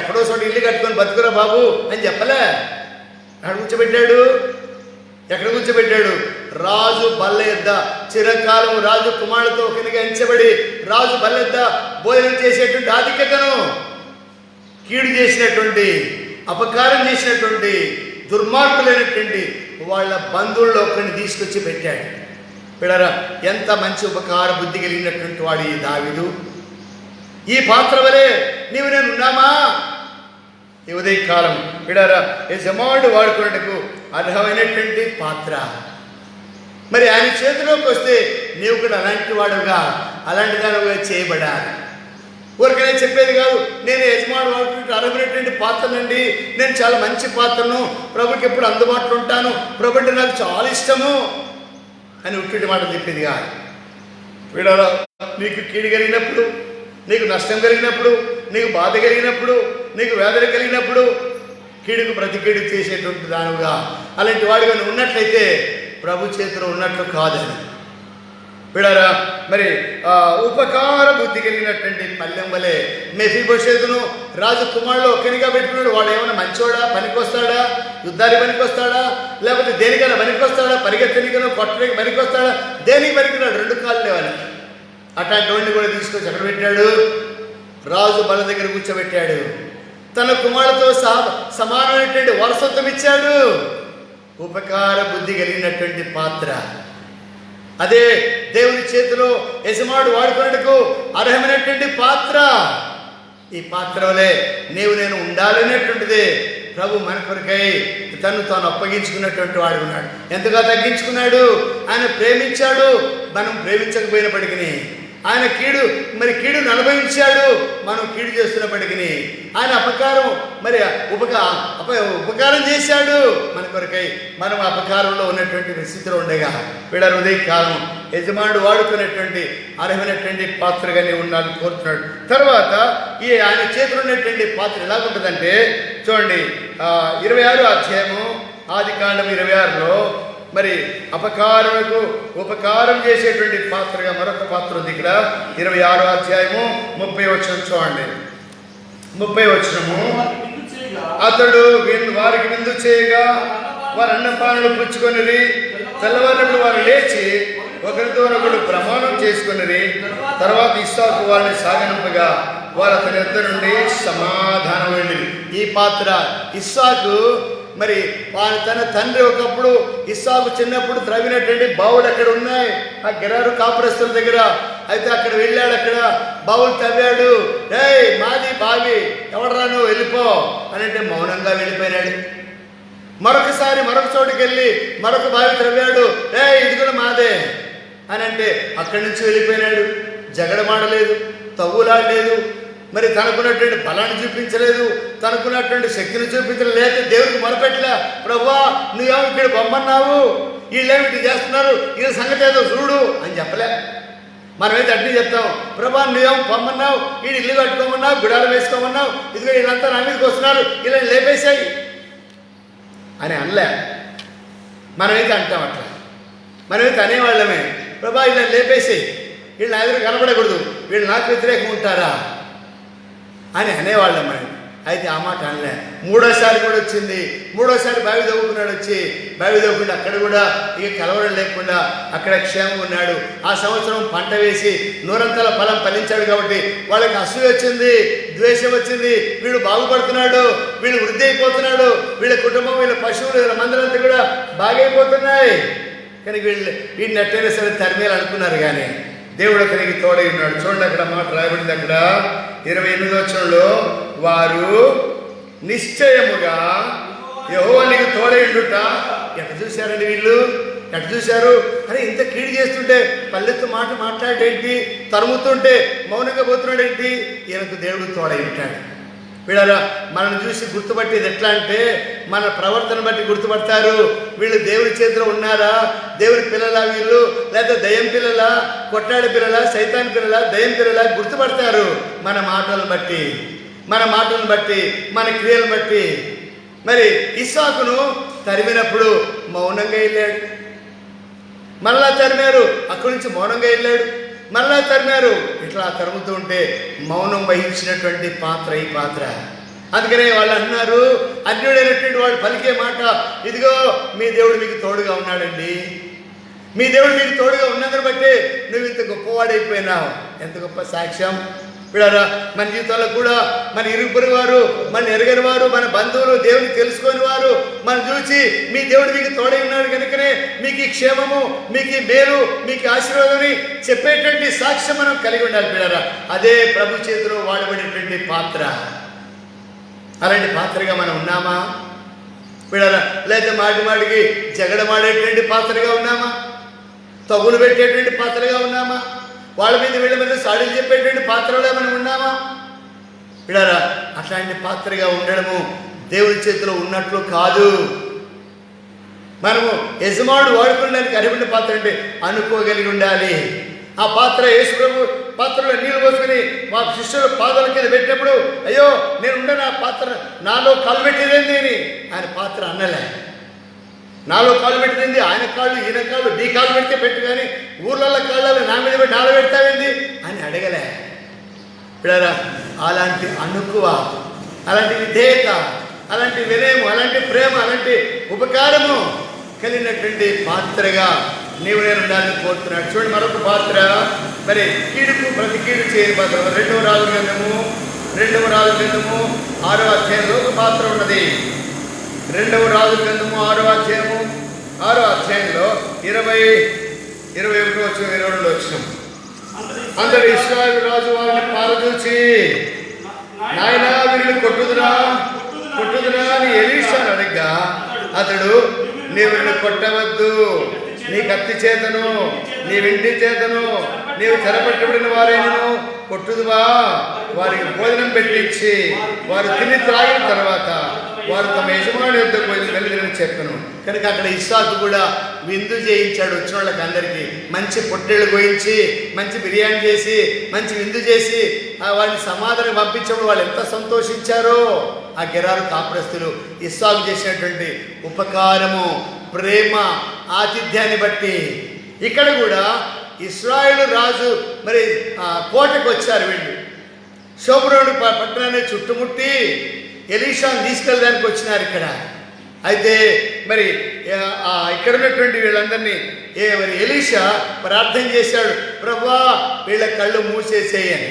ఎక్కడో చోట ఇల్లు కట్టుకొని బతుకురా బాబు అని చెప్పలే. ఎక్కడ కూర్చోబెట్టాడు? రాజు బల్ల యొద్ద చిరకాలం రాజు కుమారులతో కనిగించబడి రాజు బల్ల యొద్ద భోజనం చేసేటువంటి ఆధిక్యతను, కీడు చేసినటువంటి, అపకారం చేసినటువంటి, దుర్మార్గులైనటువంటి వాళ్ళ బంధువుల్లో ఒకరిని తీసుకొచ్చి పెట్టాడు. పిల్లరా, ఎంత మంచి ఉపకార బుద్ధి కలిగినటువంటి వాడు ఈ దావీదు. ఈ పాత్ర వలె నీవు నేను ఉన్నామా? ఈ ఉదయకాలం పిల్లరా, యజమానుడు వాడుకున్నట్టుకు అర్హమైనటువంటి పాత్ర. మరి ఆయన చేతిలోకి వస్తే నీవు కూడా అలాంటి వాడుగా, అలాంటి దానిగా చేయబడాలి. ఊరికనే చెప్పేది కాదు, నేను యజమానుడు వాడుకున్నట్టు అర్హమైనటువంటి పాత్రనండి, నేను చాలా మంచి పాత్రను, ప్రభుకి ఎప్పుడు అందుబాటులో ఉంటాను, ప్రభు అంటే నాకు చాలా ఇష్టము అని ఉట్టి మాట చెప్పేది కాదు. వీడలో నీకు కీడు కలిగినప్పుడు, నీకు నష్టం కలిగినప్పుడు, నీకు బాధ కలిగినప్పుడు, నీకు వేదన కలిగినప్పుడు కీడుకు ప్రతి కీడు చేసేటువంటి దానిగా అలాంటి వాడిగా ఉన్నట్లయితే ప్రభు చేతిలో ఉన్నట్లు కాదని. వీడారా, మరి ఉపకార బుద్ధి కలిగినటువంటి పల్లెం వలె మెఫీబోషెతును రాజు కుమారుడు ఒక్కనిగా పెట్టుకున్నాడు. వాడు ఏమైనా మంచోడా, పనికొస్తాడా, యుద్ధానికి పనికొస్తాడా, లేకపోతే దేనికైనా పనికొస్తాడా, పరిగెత్తనికైనా కొట్టడానికి పనికొస్తాడా, దేనికి పనికిరాడు, 2 కాళ్ళు లేవాలి. అట్లాంటి వాడిని కూడా తీసుకొచ్చి అక్కడ పెట్టాడు, రాజు బల దగ్గర కూర్చోబెట్టాడు. తన కుమారుడితో సమానమైనటువంటి వారసత్వం ఇచ్చాడు. ఉపకార బుద్ధి కలిగినటువంటి పాత్ర, అదే దేవుని చేతిలో యజమానుడు వాడుకున్నట్టుకు అర్హమైనటువంటి పాత్ర. ఈ పాత్ర వలె నేను ఉండాలనేటువంటిదే ప్రభు మన కొరకై తను తాను అప్పగించుకున్నటువంటి వాడు ఉన్నాడు. ఎంతగా తగ్గించుకున్నాడు, ఆయన ప్రేమించాడు. మనం ప్రేమించకపోయినప్పటికీ ఆయన కీడును అనుభవించాడు. మనం కీడు చేస్తున్నప్పటికీ ఆయన ఉపకారం చేశాడు మన కొరకై. మనం అపకారంలో ఉన్నటువంటి స్థితిలో ఉండగా వీళ్ళ హృదయకాలం యజమానుడు వాడుకునేటువంటి అర్హమైనటువంటి పాత్రగానే ఉండాలని కోరుతున్నాడు. తర్వాత ఆయన చేతిలో ఉన్నటువంటి పాత్ర ఎలాగుంటుందంటే చూడండి, 26వ అధ్యాయము ఆదికాండం 26లో మరి అపకారులకు ఉపకారం చేసేటువంటి పాత్రగా మరొక పాత్ర ఉంది. ఇక్కడ 26వ అధ్యాయము 30వ వచనం చూడండి. 30వ వచనము, అతడు వారికి విందు చేయగా వారు అన్నపానాలు పుచ్చుకొనిరి. తెల్లవారినప్పుడు వారు లేచి ఒకరితో ఒకరు ప్రమాణం చేసుకొనిరి. తర్వాత ఇస్సాకు వారిని సాగనంపగా వారు అతని యొద్ద నుండి సమాధానం వెళ్ళిరి. ఈ పాత్ర ఇస్సాకు మరి తన తండ్రి ఒకప్పుడు ఇస్సాకు చిన్నప్పుడు త్రవ్వినటువంటి బావులు అక్కడ ఉన్నాయి, ఆ గెరారు కాపురస్తుల దగ్గర. అయితే అక్కడ వెళ్ళాడు, అక్కడ బావులు తవ్వాడు. మాది బావి, ఎవడరా నువ్వు, వెళ్ళిపో అని అంటే మౌనంగా వెళ్ళిపోయినాడు. మరొకసారి మరొక చోటుకి వెళ్ళి మరొక బావి త్రవ్వాడు. ఇది కూడా మాదే అని అంటే అక్కడి నుంచి వెళ్ళిపోయినాడు. జగడమాడలేదు, తవ్వులాడలేదు, మరి తనకున్నటువంటి బలాన్ని చూపించలేదు, తనకున్నటువంటి శక్తిని చూపించలేదు. లేకపోతే దేవుడికి మొరపెట్టలే, ప్రభువా నువ్వేమో ఇక్కడ బొమ్మన్నావు, వీళ్ళేమిటి చేస్తున్నారు, వీళ్ళ సంగతి ఏదో చూడు అని చెప్పలే. మనమైతే అట్నే చెప్తాం, ప్రభా నువ్వేమో పొమ్మన్నావు, వీడు ఇల్లు కట్టుకోమన్నావు, గుడాలు వేసుకోమన్నావు, ఇదిగో వీళ్ళంతా నా మీదకి వస్తున్నారు, ఇలా లేపేశాయి అని అనలే. మనమైతే అంటాం అట్లా. మనమైతే అనేవాళ్ళమే, ప్రభా ఇలా లేపేసాయి, వీళ్ళు నా దగ్గర కనబడకూడదు, వీళ్ళు నాకు వ్యతిరేకం ఉంటారా అని అనేవాళ్ళం మనం. అయితే ఆ మాట అనలే. 3వసారి కూడా వచ్చింది. 3వసారి బావి దవ్వుకున్నాడు. వచ్చి బావి దవ్వుకుండా అక్కడ కూడా ఇక కలవరం లేకుండా అక్కడ క్షేమం ఉన్నాడు. ఆ సంవత్సరం పంట వేసి 100 ఫలం ఫలించాడు. కాబట్టి వాళ్ళకి అసూయ వచ్చింది, ద్వేషం వచ్చింది. వీడు బాగుపడుతున్నాడు, వీళ్ళు వృద్ధి అయిపోతున్నాడు, వీళ్ళ కుటుంబం, వీళ్ళ పశువులు, వీళ్ళ మందరంతా కూడా బాగైపోతున్నాయి. కానీ వీడిని ఎట్టైనా సరే తరిమేలు అనుకున్నారు. కానీ దేవుడు అతనికి తోడై ఉన్నాడు. చూడండి అక్కడ మాట రాయబడింది. అక్కడ 28వ వచనంలో, వారు నిశ్చయముగా యెహోవా నీకు తోడై ఉండుట. ఎట్లా చూశారండి వీళ్ళు, ఎట్లా చూశారు? అరే ఇంత కీడు చేస్తుంటే పల్లెత్తు మాట మాట్లాడేంటి, తరుముతుంటే మౌనంగా పోతున్నాడేంటి? ఈయనకు దేవుడు తోడై ఉంటాడు. వీళ్ళ మనల్ని చూసి గుర్తుపట్టేది ఎట్లా అంటే మన ప్రవర్తన బట్టి గుర్తుపడతారు. వీళ్ళు దేవుని చేతిలో ఉన్నారా, దేవుని పిల్లలా వీళ్ళు, లేదా దయ్యం పిల్లలా, కొట్లాడి పిల్లలా, సైతాన్ పిల్లలా, దయ్యం పిల్లలా గుర్తుపడతారు మన మాటలను బట్టి, మన క్రియలను బట్టి. మరి ఇస్సాకును తరిమినప్పుడు మౌనంగా వెళ్ళాడు, మళ్ళా తరిమారు, అక్కడి నుంచి మౌనంగా వెళ్ళాడు, మళ్ళా తరిమారు. ఇట్లా తరుముతూ ఉంటే మౌనం వహించినటువంటి పాత్ర ఈ పాత్ర. అందుకనే వాళ్ళు అన్నారు, అన్యుడైనటువంటి వాడు పలికే మాట, ఇదిగో మీ దేవుడు మీకు తోడుగా ఉన్నాడండి, మీ దేవుడు మీకు తోడుగా ఉన్నదని బట్టి నువ్వు ఇంత గొప్పవాడైపోయినావు. ఎంత గొప్ప సాక్ష్యం! వీళ్ళరా మన జీవితంలో కూడా మన ఇరుగు పొరుగు వారు, మన ఎరగని వారు, మన బంధువులు, దేవుని తెలుసుకొని వారు మనం చూసి మీ దేవుడు మీకు తోడై ఉన్నాడు కనుకనే మీకు ఈ క్షేమము, మీకు ఈ మేలు, మీకు ఆశీర్వాదం చెప్పేటువంటి సాక్ష్యం మనం కలిగి ఉండాలి. వీళ్ళరా అదే ప్రభు చేతిలో వాడబడేటువంటి పాత్ర. అలాంటి పాత్రగా మనం ఉన్నామా వీళ్ళరా? లేదా మాటికి జగడమాడేటువంటి పాత్రగా ఉన్నామా? తగులు పెట్టేటువంటి పాత్రగా ఉన్నామా? వాళ్ళ మీద వీళ్ళ మీద సాడీలు చెప్పేటువంటి పాత్రలో మనం ఉన్నామా? వీళ్ళరా అట్లాంటి పాత్రగా ఉండడము దేవుని చేతిలో ఉన్నట్లు కాదు. మనము యజమానుడు వాడుకోవడానికి అర్హమైన పాత్ర అంటే అనుకోగలిగి ఉండాలి. ఆ పాత్ర యేసు ప్రభు పాత్రలో నీళ్ళు పోసుకుని మా శిష్యుల పాదాల కింద పెట్టినప్పుడు, అయ్యో నేను ఉండను, ఆ పాత్ర నాలో కలబెట్టేదేంది అని ఆయన పాత్ర అన్నలే. నాలో కాళ్ళు పెట్టింది, ఆయన కాళ్ళు ఈయన కాళ్ళు, నీ కాళ్ళు పెడితే పెట్టు, కానీ ఊర్లలో కాళ్ళు నా మీద పెట్టి నాలో పెడతావేంది అని అడగలే. పిల్లరా, అలాంటి అనుకువ, అలాంటి విధేయత, అలాంటి వినయము, అలాంటి ప్రేమ, అలాంటి ఉపకారము కలిగినటువంటి పాత్రగా నీవు నేను ఉండాలని కోరుతున్నాడు. చూడండి మరొక పాత్ర, మరి కీడుకు ప్రతి కీడు చేయని పాత్ర. 2వ రాజుల గ్రంథము 6వ అధ్యాయంలో ఒక పాత్ర ఉన్నది. 2వ రాజుల గ్రంథము 6వ అధ్యాయంలో 21 వచ్చిన 22 వచ్చిన అందరు ఇశ్రాయేలు రాజు వారిని పారదూచి, నాయనా వీరిని కొట్టుదురా అని ఎలీషాను అడగ్గా, అతడు నీవు వీరిని కొట్టవద్దు, నీ కత్తి చేతను నీ వెండి చేతను నీవు చెరపట్టబడిన వారైనను కొట్టుదువా, వారికి భోజనం పెట్టించి వారు తిని త్రాగిన తర్వాత వారు తమ యజమాని యొద్దకు వెళ్ళిదని చెప్పాను. కనుక అక్కడ ఇస్సాకు కూడా విందు చేయించాడు. వచ్చిన వాళ్ళకి అందరికీ మంచి పొట్టేళ్ళు కోయించి, మంచి బిర్యానీ చేసి, మంచి విందు చేసి వారిని సమాధానం పంపించడం వాళ్ళు ఎంత సంతోషించారో. ఆ గెరారు కాపురస్తులు ఇస్సాకు చేసినటువంటి ఉపకారము, ప్రేమ, ఆతిథ్యాన్ని బట్టి ఇక్కడ కూడా ఇశ్రాయేలు రాజు మరి కోటకు వచ్చారు. వీళ్ళు షోమ్రోను పట్టణాన్ని చుట్టుముట్టి ఎలీషాను తీసుకెళ్ళడానికి వచ్చినారు ఇక్కడ. అయితే మరి ఇక్కడ ఉన్నటువంటి వీళ్ళందరినీ మరి ఎలీషా ప్రార్థన చేశాడు, ప్రభువా వీళ్ళ కళ్ళు మూసేసేయని.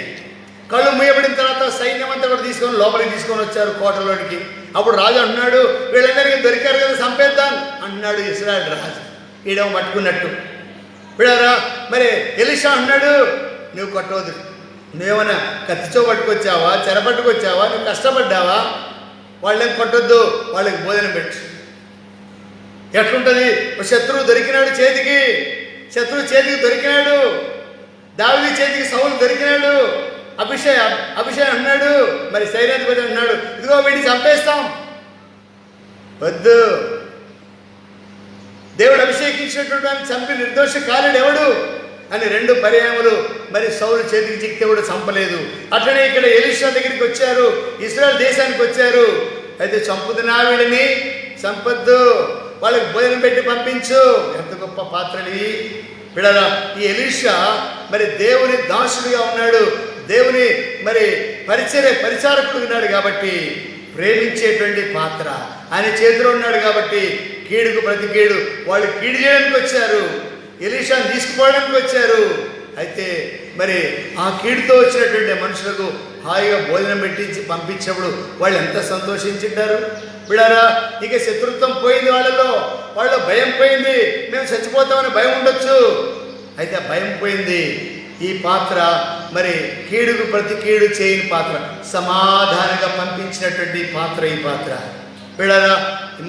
కళ్ళు మూయబడిన తర్వాత సైన్యం అంతా కూడా లోపలికి తీసుకొని వచ్చారు కోటలోనికి. అప్పుడు రాజు అన్నాడు, వీళ్ళందరికీ దొరికారు కదా, చంపేద్దాం అన్నాడు ఇశ్రాయేలు రాజు. ఈడేమో పట్టుకున్నట్టు. వీడారా మరి ఎలీషా అన్నాడు, నువ్వు కొట్టవద్దు, నువ్వేమన్నా కత్తితో పట్టుకొచ్చావా, చెరపట్టుకొచ్చావా, నువ్వు కష్టపడ్డావా, వాళ్ళేం కొట్టొద్దు, వాళ్ళకి భోజనం పెట్టు. ఎట్లుంటుంది? శత్రువు దొరికినాడు చేతికి, దొరికినాడు, దావీదు చేతికి సౌలు దొరికినాడు, అభిషేక్ అన్నాడు, మరి సైన్యాధిపతి అన్నాడు, ఇదిగో వీడిని చంపేస్తాం. వద్దు, దేవుడు అభిషేకించినటువంటి వాడిని చంపి నిర్దోష కాలేడు ఎవడు అని 2 పర్యాయములు మరి సౌలు చేతికి చిక్కితే కూడా చంపలేదు. అట్లనే ఇక్కడ ఎలీషా దగ్గరికి వచ్చారు, ఇశ్రాయేలు దేశానికి వచ్చారు. అయితే చంపుతున్నా వీళ్ళని, చంపొద్దు, వాళ్ళకి భోజనం పెట్టి పంపించు. ఎంత గొప్ప పాత్రని వీళ్ళరా. ఈ ఎలీషా మరి దేవుని దాసుడిగా ఉన్నాడు, దేవుని మరి పరిచారకుడు ఉన్నాడు కాబట్టి ప్రేమించేటువంటి పాత్ర ఆయన చేతిలో ఉన్నాడు కాబట్టి కీడుకు ప్రతి కీడు. వాళ్ళు కీడు చేయడానికి వచ్చారు, ఎలీషాను తీసుకుపోవడానికి వచ్చారు. అయితే మరి ఆ కీడుతో వచ్చినటువంటి మనుషులకు హాయిగా భోజనం పెట్టించి పంపించినప్పుడు వాళ్ళు ఎంత సంతోషించుంటారు. వీళ్ళారా, ఇక శత్రుత్వం పోయింది వాళ్ళ భయం పోయింది. మేము చచ్చిపోతామని భయం ఉండొచ్చు, అయితే ఆ భయం పోయింది. ఈ పాత్ర మరి కీడుకు ప్రతి కీడు చేయని పాత్ర, సమాధానంగా పంపించినటువంటి పాత్ర ఈ పాత్ర. వీళ్ళారా,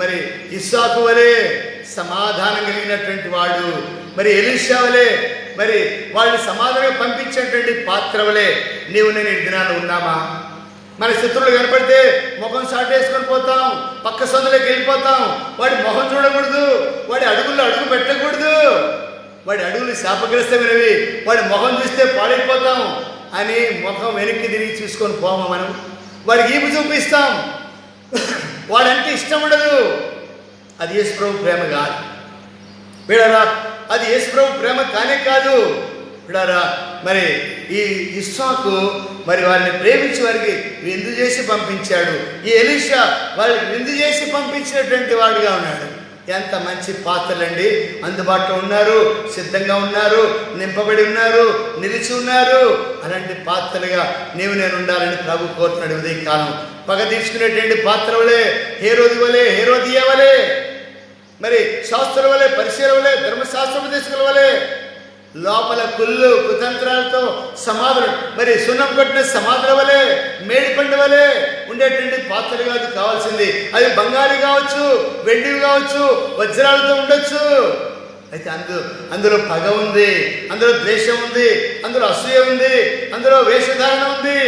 మరి ఇస్సాకు వలే సమాధానం కలిగినటువంటి వాడు, మరి ఎలీషా వలే మరి వాళ్ళని సమాధానంగా పంపించేటువంటి పాత్ర వలే నీవు నేను ఈ దినాన్ని ఉన్నామా? మన శత్రువులు కనపడితే ముఖం సాటేసుకొని పోతాం, పక్క సందులోకి వెళ్ళిపోతాం. వాడి ముఖం చూడకూడదు, వాడి అడుగుల్లో అడుగు పెట్టకూడదు, వాడి అడుగులు శాపగ్రస్తమైనవి, వాడి ముఖం చూస్తే పాడైపోతాం అని ముఖం వెనక్కి తిరిగి చూసుకొని పోమా మనం. వాడికి ఈపు చూపిస్తాం, వాడంటే ఇష్టం ఉండదు. అది యేసుప్రభు ప్రేమ కాదు వీడారా, అది యేసుప్రభు ప్రేమ కానే కాదు వీడారా. మరి ఈ ఇస్సాకు మరి వారిని ప్రేమించి వారికి విందు చేసి పంపించాడు. ఈ ఎలీషా వారికి విందు చేసి పంపించినటువంటి వాడుగా ఉన్నాడు. ఎంత మంచి పాత్రలండి అందుబాటులో ఉన్నారు, సిద్ధంగా ఉన్నారు, నింపబడి ఉన్నారు, నిలిచి ఉన్నారు. అలాంటి పాత్రలుగా నీవు నేను ఉండాలని ప్రభు కోరుతున్నాడు. ఉదయ కాలం పగ తీసుకునేటువంటి పాత్ర వలే, హేరోదియ వలే, మరి శాస్త్రుల వలె, పరిశీలన వలె, ధర్మశాస్త్రోపదేశకుల వలె లోపల కుళ్ళు కుతంత్రాలతో సమాధులు మరి సున్నం కొట్టిన సమాధుల వలె, మేడిపండు వలె ఉండేటువంటి పాత్రలు కాదు కావాల్సింది. అవి బంగారు కావచ్చు, వెండివి కావచ్చు, వజ్రాలతో ఉండొచ్చు. అయితే అందులో పగ ఉంది, అందులో ద్వేషం ఉంది, అందులో అసూయ ఉంది, అందులో వేషధారణ ఉంది.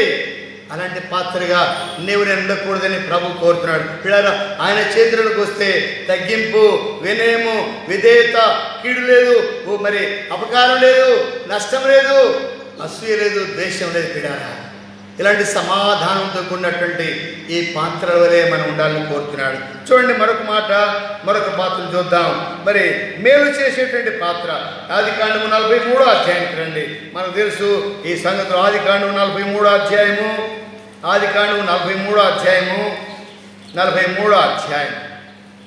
అలాంటి పాత్రగా నీవు నేను ఉండకూడదని ప్రభు కోరుతున్నాడు. పిల్లరా, ఆయన చేతులకు వస్తే తగ్గింపు, వినయము, విధేయత, కీడు లేదు, మరి అపకారం లేదు, నష్టం లేదు, అసూయ లేదు, ద్వేషం లేదు. పిల్లరా, ఇలాంటి సమాధానంతో కూడినటువంటి ఈ పాత్రల వలె మనం ఉండాలని కోరుతున్నాడు. చూడండి, మరొక పాత్రను చూద్దాం. మరి మేలు చేసేటువంటి పాత్ర ఆదికాండము 43వ అధ్యాయానికి రండి. మనకు తెలుసు ఈ సంగతులు. ఆదికాండము 43వ అధ్యాయము 43వ అధ్యాయం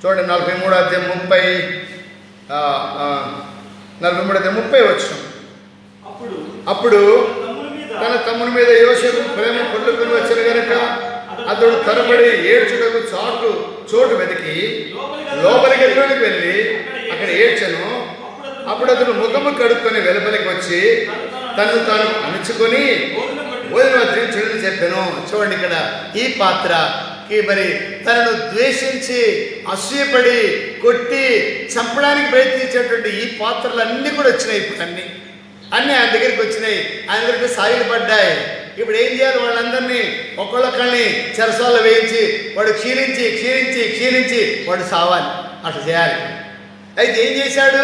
చూడండి. 43వ అధ్యాయం 30 వచ్చిన. అప్పుడు తన తమ్ముని మీద యోసేపు ప్రేమ పొందుకొని వచ్చిన గనుక అతడు తరబడి ఏడ్చుటకు చోటు వెతికి లోపలికి ఎదురుకి వెళ్ళి అక్కడ ఏడ్చను. అప్పుడు అతను ముఖము కడుక్కొని వెలుపలికి వచ్చి తను తాను అణుచుకొని భోజనం వడ్డించుడని చెప్పాను. చూడండి, ఇక్కడ ఈ పాత్రకి మరి తనను ద్వేషించి అసూయపడి కొట్టి చంపడానికి ప్రయత్నించేటువంటి ఈ పాత్రలన్నీ కూడా వచ్చినాయి. ఇప్పుడు అన్నీ ఆయన దగ్గరికి వచ్చినాయి, ఆయన దగ్గరికి సాగిపడ్డాయి. ఇప్పుడు ఏం చేయాలి? వాళ్ళందరినీ ఒక్కొక్కరిని చెరసాల్లో వేయించి వాడు క్షీణించి వాడు సావాలి. అట్లా చేయాలి. అయితే ఏం చేశాడు?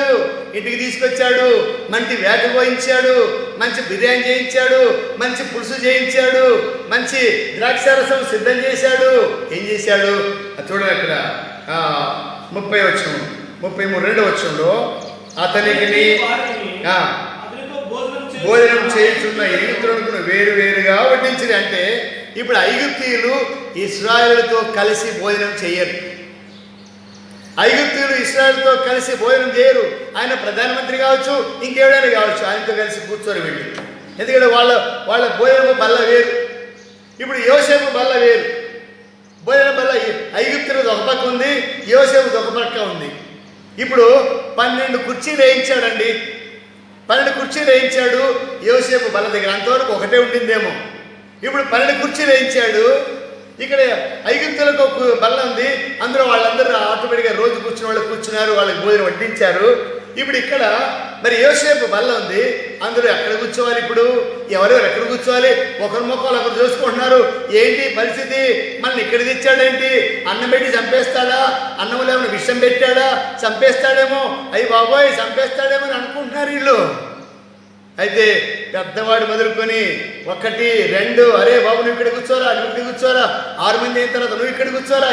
ఇంటికి తీసుకొచ్చాడు, మంచి వేట పోయించాడు, మంచి బిర్యానీ చేయించాడు, మంచి పులుసు చేయించాడు, మంచి ద్రాక్షారసం సిద్ధం చేశాడు. ఏం చేశాడు? చూడండి, అక్కడ 32వ వచనంలో అతనికి భోజనం చేయించున్న ఐగుప్తులను వేరుగా వడ్డించింది. అంటే ఇప్పుడు ఐగుప్తీయులు ఇశ్రాయేలుతో కలిసి భోజనం చేయరు. ఐగుప్తీయులు ఇశ్రాయేలుతో కలిసి భోజనం చేయరు. ఆయన ప్రధానమంత్రి కావచ్చు, ఇంకెవడైనా కావచ్చు, ఆయనతో కలిసి కూర్చొని వెళ్ళి. ఎందుకంటే వాళ్ళ భోజనం బల్ల వేరు, ఇప్పుడు యోసేపు బల్ల వేరు. భోజన బల్ల ఐగుప్తులది ఒక పక్క ఉంది, యోసేపు ఒక పక్క ఉంది. ఇప్పుడు 12 కుర్చీలు వేయించాడండి. 12 కుర్చీలు వేయించాడు యోసేపు బల్ల దగ్గర. అంతవరకు ఒకటే ఉండిందేమో. ఇప్పుడు 12 కుర్చీలు వేయించాడు. ఇక్కడ ఐగుప్తులకు ఒక బల్ల ఉంది, అందులో వాళ్ళందరూ ఆటోమేటిక్గా రోజు కూర్చున్న వాళ్ళు కూర్చున్నారు, వాళ్ళకి భోజనం వడ్డించారు. ఇప్పుడు ఇక్కడ మరి యోసేపు బల్ల ఉంది, అందరూ ఎక్కడ కూర్చోవాలి? ఇప్పుడు ఎవరెవరు ఎక్కడ కూర్చోవాలి? ఒకరి మొక్కలు ఒకరు చూసుకుంటున్నారు. ఏంటి పరిస్థితి? మనల్ని ఇక్కడ తెచ్చాడేంటి? అన్నం పెట్టి చంపేస్తాడా? అన్నంలో ఏమైనా విషం పెట్టాడా? చంపేస్తాడేమో, అయ్యి బాబోయ్ చంపేస్తాడేమో అని అనుకుంటున్నారు వీళ్ళు. అయితే పెద్దవాడు మొదలుకొని 1, 2, అరే బాబు నువ్వు ఇక్కడ కూర్చోరా, 6 మంది అయిన తర్వాత నువ్వు ఇక్కడ కూర్చోరా.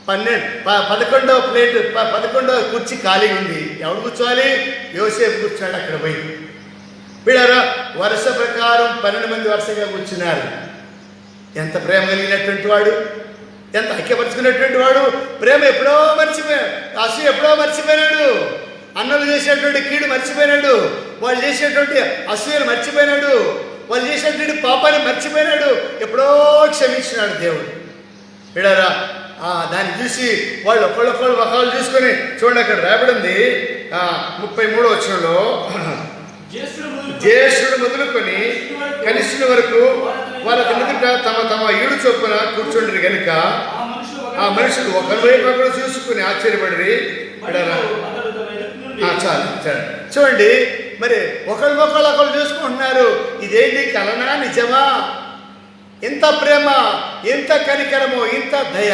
11వ ప్లేట్ 11వ కుర్చీ ఖాళీగా ఉంది. ఎవడు కూర్చోవాలి? యోసేపు కూర్చున్నాడు అక్కడ పోయి. వీడారా వరుస ప్రకారం 12 మంది వరుసగా కూర్చున్నారు. ఎంత ప్రేమ కలిగినటువంటి వాడు, ఎంత ఐక్యపరుచుకున్నటువంటి వాడు. ప్రేమ ఎప్పుడో మర్చిపోయాడు, అసూయ ఎప్పుడో మర్చిపోయినాడు, అన్నలు చేసేటువంటి కీడు మర్చిపోయినాడు, వాళ్ళు చేసేటువంటి అసూయను మర్చిపోయినాడు, వాళ్ళు చేసేటువంటి పాపాన్ని మర్చిపోయినాడు. ఎప్పుడో క్షమించినాడు దేవుడు. వీడారా దాన్ని చూసి వాళ్ళు ఒకళ్ళు ఒకళ్ళు చూసుకొని చూడండి, అక్కడ రాబడింది 33వ వచనంలో జ్యేష్ఠుడు మొదలుకొని కనిష్ఠుని వరకు వాళ్ళ ఎదుట తమ ఈడు చొప్పున కూర్చుండ్రి కనుక ఆ మనుషులు ఒకరి వైపు ఒకరు చూసుకుని ఆశ్చర్యపడి. చాలు చూడండి, మరి ఒకళ్ళు చూసుకుంటున్నారు. ఇదేంటి కలనా నిజమా? ఇంత ప్రేమ, ఇంత కనికరము, ఇంత దయ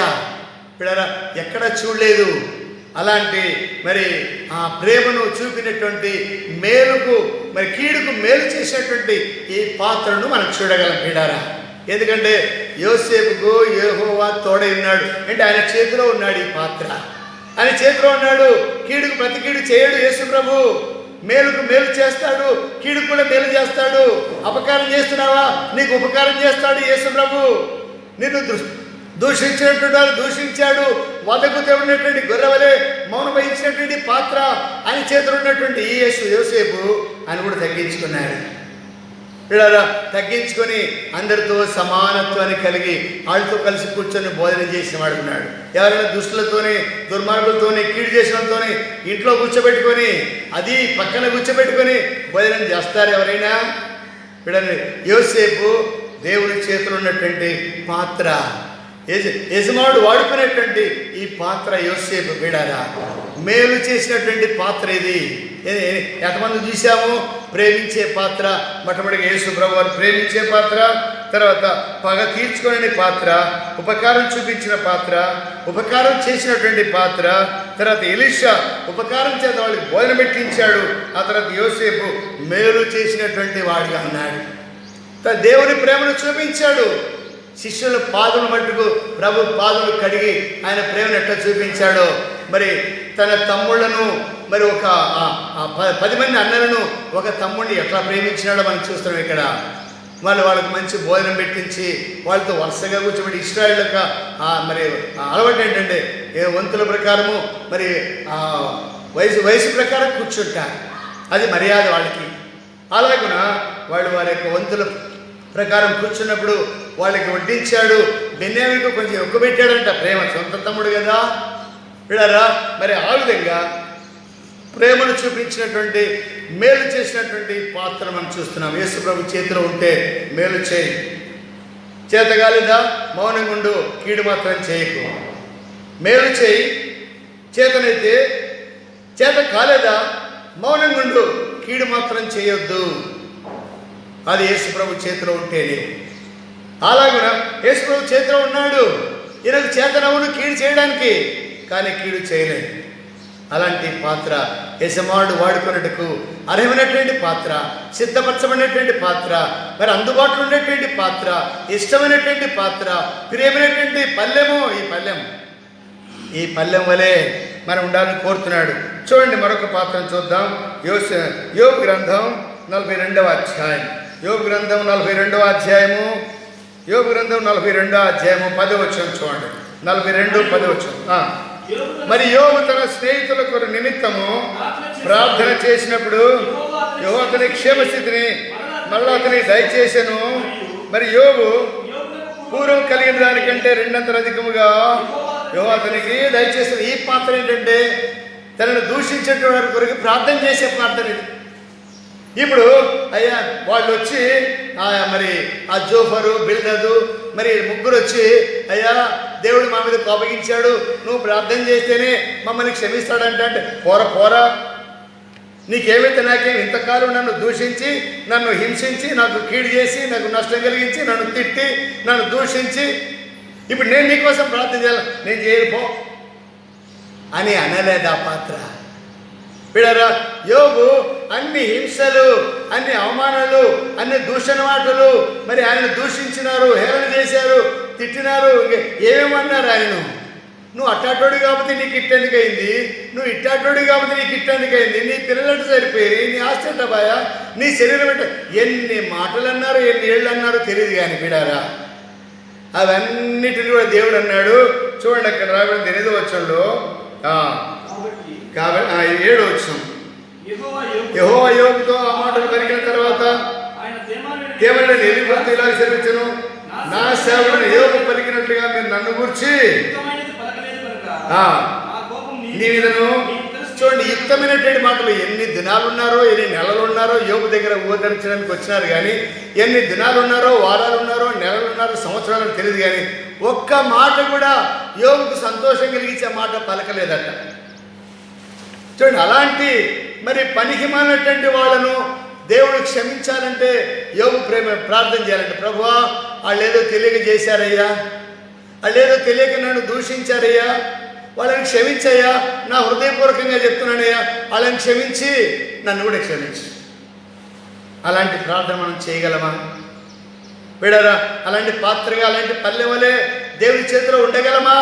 పిల్లరా ఎక్కడ చూడలేదు. అలాంటి మరి ఆ ప్రేమను చూపినటువంటి మేలుకు మరి కీడుకు మేలు చేసినటువంటి ఈ పాత్రను మనం చూడగలం పిల్లారా. ఎందుకంటే యోసేపుకు యెహోవా తోడై ఉన్నాడు. అంటే ఆయన చేతిలో ఉన్నాడు ఈ పాత్ర, ఆయన చేతిలో ఉన్నాడు. కీడుకు ప్రతి కీడు చేయడు యేసు ప్రభు. మేలుకు మేలు చేస్తాడు, కీడుకు కూడా మేలు చేస్తాడు. అపకారం చేస్తున్నావా, నీకు ఉపకారం చేస్తాడు యేసు ప్రభు. నిన్ను దూషించినటువంటి వాళ్ళు దూషించాడు. వదకు తెచ్చినటువంటి గొర్రెవలే మౌనం వహించినటువంటి పాత్ర ఆయన చేతిలో ఉన్నటువంటి ఈ యోసేపు ఆయన కూడా తగ్గించుకున్నాడు. పిల్లరా తగ్గించుకొని అందరితో సమానత్వాన్ని కలిగి వాళ్ళతో కలిసి కూర్చొని భోజనం చేసిన వాడు ఉన్నాడు. ఎవరైనా దుష్టులతోని దుర్మార్గులతోని కీడు చేసినతోని ఇంట్లో కూర్చోబెట్టుకొని అది పక్కన కూర్చోబెట్టుకొని భోజనం చేస్తారు ఎవరైనా? పిల్లలు యోసేపు దేవుని చేతిలో ఉన్నటువంటి పాత్ర, యజమానుడు వాడుకునేటువంటి ఈ పాత్ర యోసేపు. బిడారా మేలు చేసినటువంటి పాత్ర ఇది. ఎంతమంది చూసాము? ప్రేమించే పాత్ర, మొట్టమొదటిగా యేసు ప్రభు వారు ప్రేమించే పాత్ర, తర్వాత పగ తీర్చుకునే పాత్ర, ఉపకారం చూపించిన పాత్ర, ఉపకారం చేసినటువంటి పాత్ర, తర్వాత ఎలీషా ఉపకారం చేత వాళ్ళకి భోజనం పెట్టించాడు. ఆ తర్వాత యోసేపు మేలు చేసినటువంటి వాడిగా ఉన్నాడు. దేవుని ప్రేమను చూపించాడు. శిష్యుల పాదములు మట్టుకు ప్రభు పాదములు కడిగి ఆయన ప్రేమను ఎట్లా చూపించాడో, మరి తన తమ్ముళ్లను, మరి ఒక 10 మంది అన్నలను ఒక తమ్ముడిని ఎట్లా ప్రేమించినాడో మనం చూస్తున్నాం ఇక్కడ. వాళ్ళకి మంచి భోజనం పెట్టించి వాళ్ళతో వరుసగా కూర్చోబెట్టి ఇశ్రాయేలుగా మరి అలవాటు ఏంటంటే వంతుల ప్రకారము మరి వయసు ప్రకారం కూర్చుంటారు. అది మర్యాద వాళ్ళకి. అలాగున వాళ్ళు వారి యొక్క వంతుల ప్రకారం కూర్చున్నప్పుడు వాళ్ళకి వడ్డించాడు. బెన్యామీకు కొంచెం ఎక్కువ పెట్టాడంట. ప్రేమ, సొంత తమ్ముడు కదా విడారా. మరి ఆ విధంగా ప్రేమను చూపించినటువంటి, మేలు చేసినటువంటి పాత్ర మనం చూస్తున్నాం. యేసు ప్రభు చేతిలో ఉంటే మేలు చేయి, చేత కాలేదా మౌనంగా ఉండు, కీడు మాత్రం చేయకు. మేలు చేయి, చేతనైతే చేత కాలేదా మౌనంగా ఉండు, కీడు మాత్రం చేయొద్దు. అది యేసు ప్రభు చేతిలో ఉంటేనే. అలాగున యేసు ప్రభు చేతిలో ఉన్నాడు. ఈయనకు చేతనవును కీడు చేయడానికి, కానీ కీడు చేయలేదు. అలాంటి పాత్ర యజమానుడు వాడుకున్నట్టుకు అర్హమైనటువంటి పాత్ర, సిద్ధపరచబడినటువంటి పాత్ర, మరి అందుబాటులో ఉండేటువంటి పాత్ర, ఇష్టమైనటువంటి పాత్ర, ప్రియమైనటువంటి పల్లెము. ఈ పల్లెం వలె మనం ఉండాలని కోరుతున్నాడు. చూడండి, మరొక పాత్రను చూద్దాం. యోబు గ్రంథం 42వ అధ్యాయం. యోబు గ్రంథం 42వ అధ్యాయము. యోబు గ్రంథం 42వ అధ్యాయము 10వ వచనం చూడండి. 42, 10వ వచనం. మరి యోబు తన స్నేహితులకు నిమిత్తము ప్రార్థన చేసినప్పుడు యెహోవా అతని క్షేమస్థితిని మళ్ళా అతనికి దయచేసెను. మరి యోబు పూర్వం కలిగిన దానికంటే 2 అధికముగా యెహోవా అతనికి దయచేసిన. ఈ పాత్ర ఏంటంటే తనను దూషించేటువంటి వారి కొరకు ప్రార్థన చేసే ప్రార్థన ఇది. ఇప్పుడు అయ్యా వాళ్ళు వచ్చి మరి ఆ జోఫరు, బిల్దదు, మరి ముగ్గురు వచ్చి అయ్యా దేవుడు మా మీద కోపగించాడు, నువ్వు ప్రార్థన చేస్తేనే మమ్మల్ని క్షమిస్తాడంటే, అంటే పోరా నీకేమైతే నాకేం, ఇంతకాలం నన్ను దూషించి, నన్ను హింసించి, నాకు కీడు చేసి, నాకు నష్టం కలిగించి, నన్ను తిట్టి, నన్ను దూషించి, ఇప్పుడు నేను నీకోసం ప్రార్థన చేయాలి, నేను చేయకపో అని అనలేదా పాత్ర. పిల్లరా, యోబు అన్ని హింసలు, అన్ని అవమానాలు, అన్ని దూషణ మాటలు, మరి ఆయన దూషించినారు, హేళన చేశారు, తిట్టినారు, ఏమేమన్నారు ఆయన. నువ్వు అట్టాటోడు కాబట్టి నీకు ఇట్టెందుకైంది, నువ్వు ఇట్టాటోడు కాబట్టి నీకు ఇట్టెందుకైంది, నీ పిల్లలంటే సరిపోయి, నీ ఆస్తి అంటే బాయా, నీ శరీరం అంటే, ఎన్ని మాటలు అన్నారు, ఎన్ని ఏళ్ళు అన్నారో తెలియదు. కానీ పిడారా, అవన్నిటిని కూడా దేవుడు అన్నాడు. చూడండి, అక్కడ రాబడి 8వ వచనంలో కాబట్టి 7వ వచనం. యెహోవా యోబుతో ఆ మాటలు పలికిన తర్వాత దేవుని ఎలిపతి ఇలా సెలవిచ్చెను, నా సేవకుడు యోబు పలికినట్లుగా మీరు నన్ను గూర్చి నీ మీదను. చూడండి, యుక్తమైనటువంటి మాటలు. ఎన్ని దినాలు ఉన్నారో, ఎన్ని నెలలు ఉన్నారో యోబు దగ్గర ఓదరించడానికి వచ్చినారు. కానీ ఎన్ని దినాలు ఉన్నారో, వారాలు ఉన్నారో, నెలలు ఉన్నారో, సంవత్సరాలు తెలియదు. కానీ ఒక్క మాట కూడా యోబుకు సంతోషం కలిగించే మాట పలకలేదట. చూడండి, అలాంటి మరి పనికి మాలినటువంటి వాళ్ళను దేవుడు క్షమించాలంటే యోబు ప్రార్థన చేయాలంటే, ప్రభువా వాళ్ళు ఏదో తెలియక చేశారయ్యా, వాళ్ళు ఏదో తెలియక నన్ను దూషించారయ్యా, వాళ్ళని క్షమించయ్యా, నా హృదయపూర్వకంగా చెప్తున్నానయ్యా, వాళ్ళని క్షమించి నన్ను కూడా క్షమించు. అలాంటి ప్రార్థన మనం చేయగలమా వీడరా? అలాంటి పాత్రగా, అలాంటి పల్లె వలె దేవుడి చేతిలో ఉండగలమా?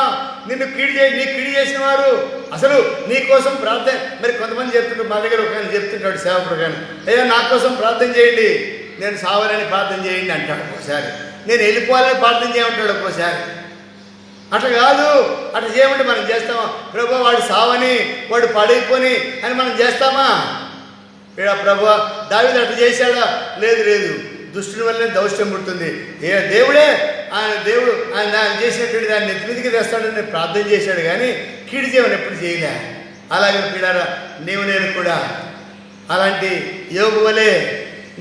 నిన్ను నీ కీడు చేసిన వారు అసలు నీ కోసం ప్రార్థన. మరి కొంతమంది చెప్తుంటారు, మా దగ్గర ఒక ఆయన చెప్తుంటాడు సేవకుడు, కానీ అయ్యా నా కోసం ప్రార్థన చేయండి, నేను సావాలని ప్రార్థన చేయండి అంటాడు ఒక్కోసారి, నేను వెళ్ళిపోవాలని ప్రార్థన చేయమంటాడు ఒక్కోసారి. అట్లా కాదు, అట్లా చేయమంటే మనం చేస్తామా? ప్రభు వాడు సావని, వాడు పాడైపోని అని మనం చేస్తామా? ప్రభు దావీదు అట్లా చేశాడా? లేదు, దుష్టుని వల్లనే దౌష్ట్యం పుడుతుంది. దేవుడే ఆయన చేసినటువంటి దాన్ని నెత్తిమీదికి తెస్తాడని ప్రార్థన చేశాడు, కానీ కీడు చేయమని ఎప్పుడు చేయలే. అలాగే పిడారా, నేను కూడా అలాంటి యోబు వలె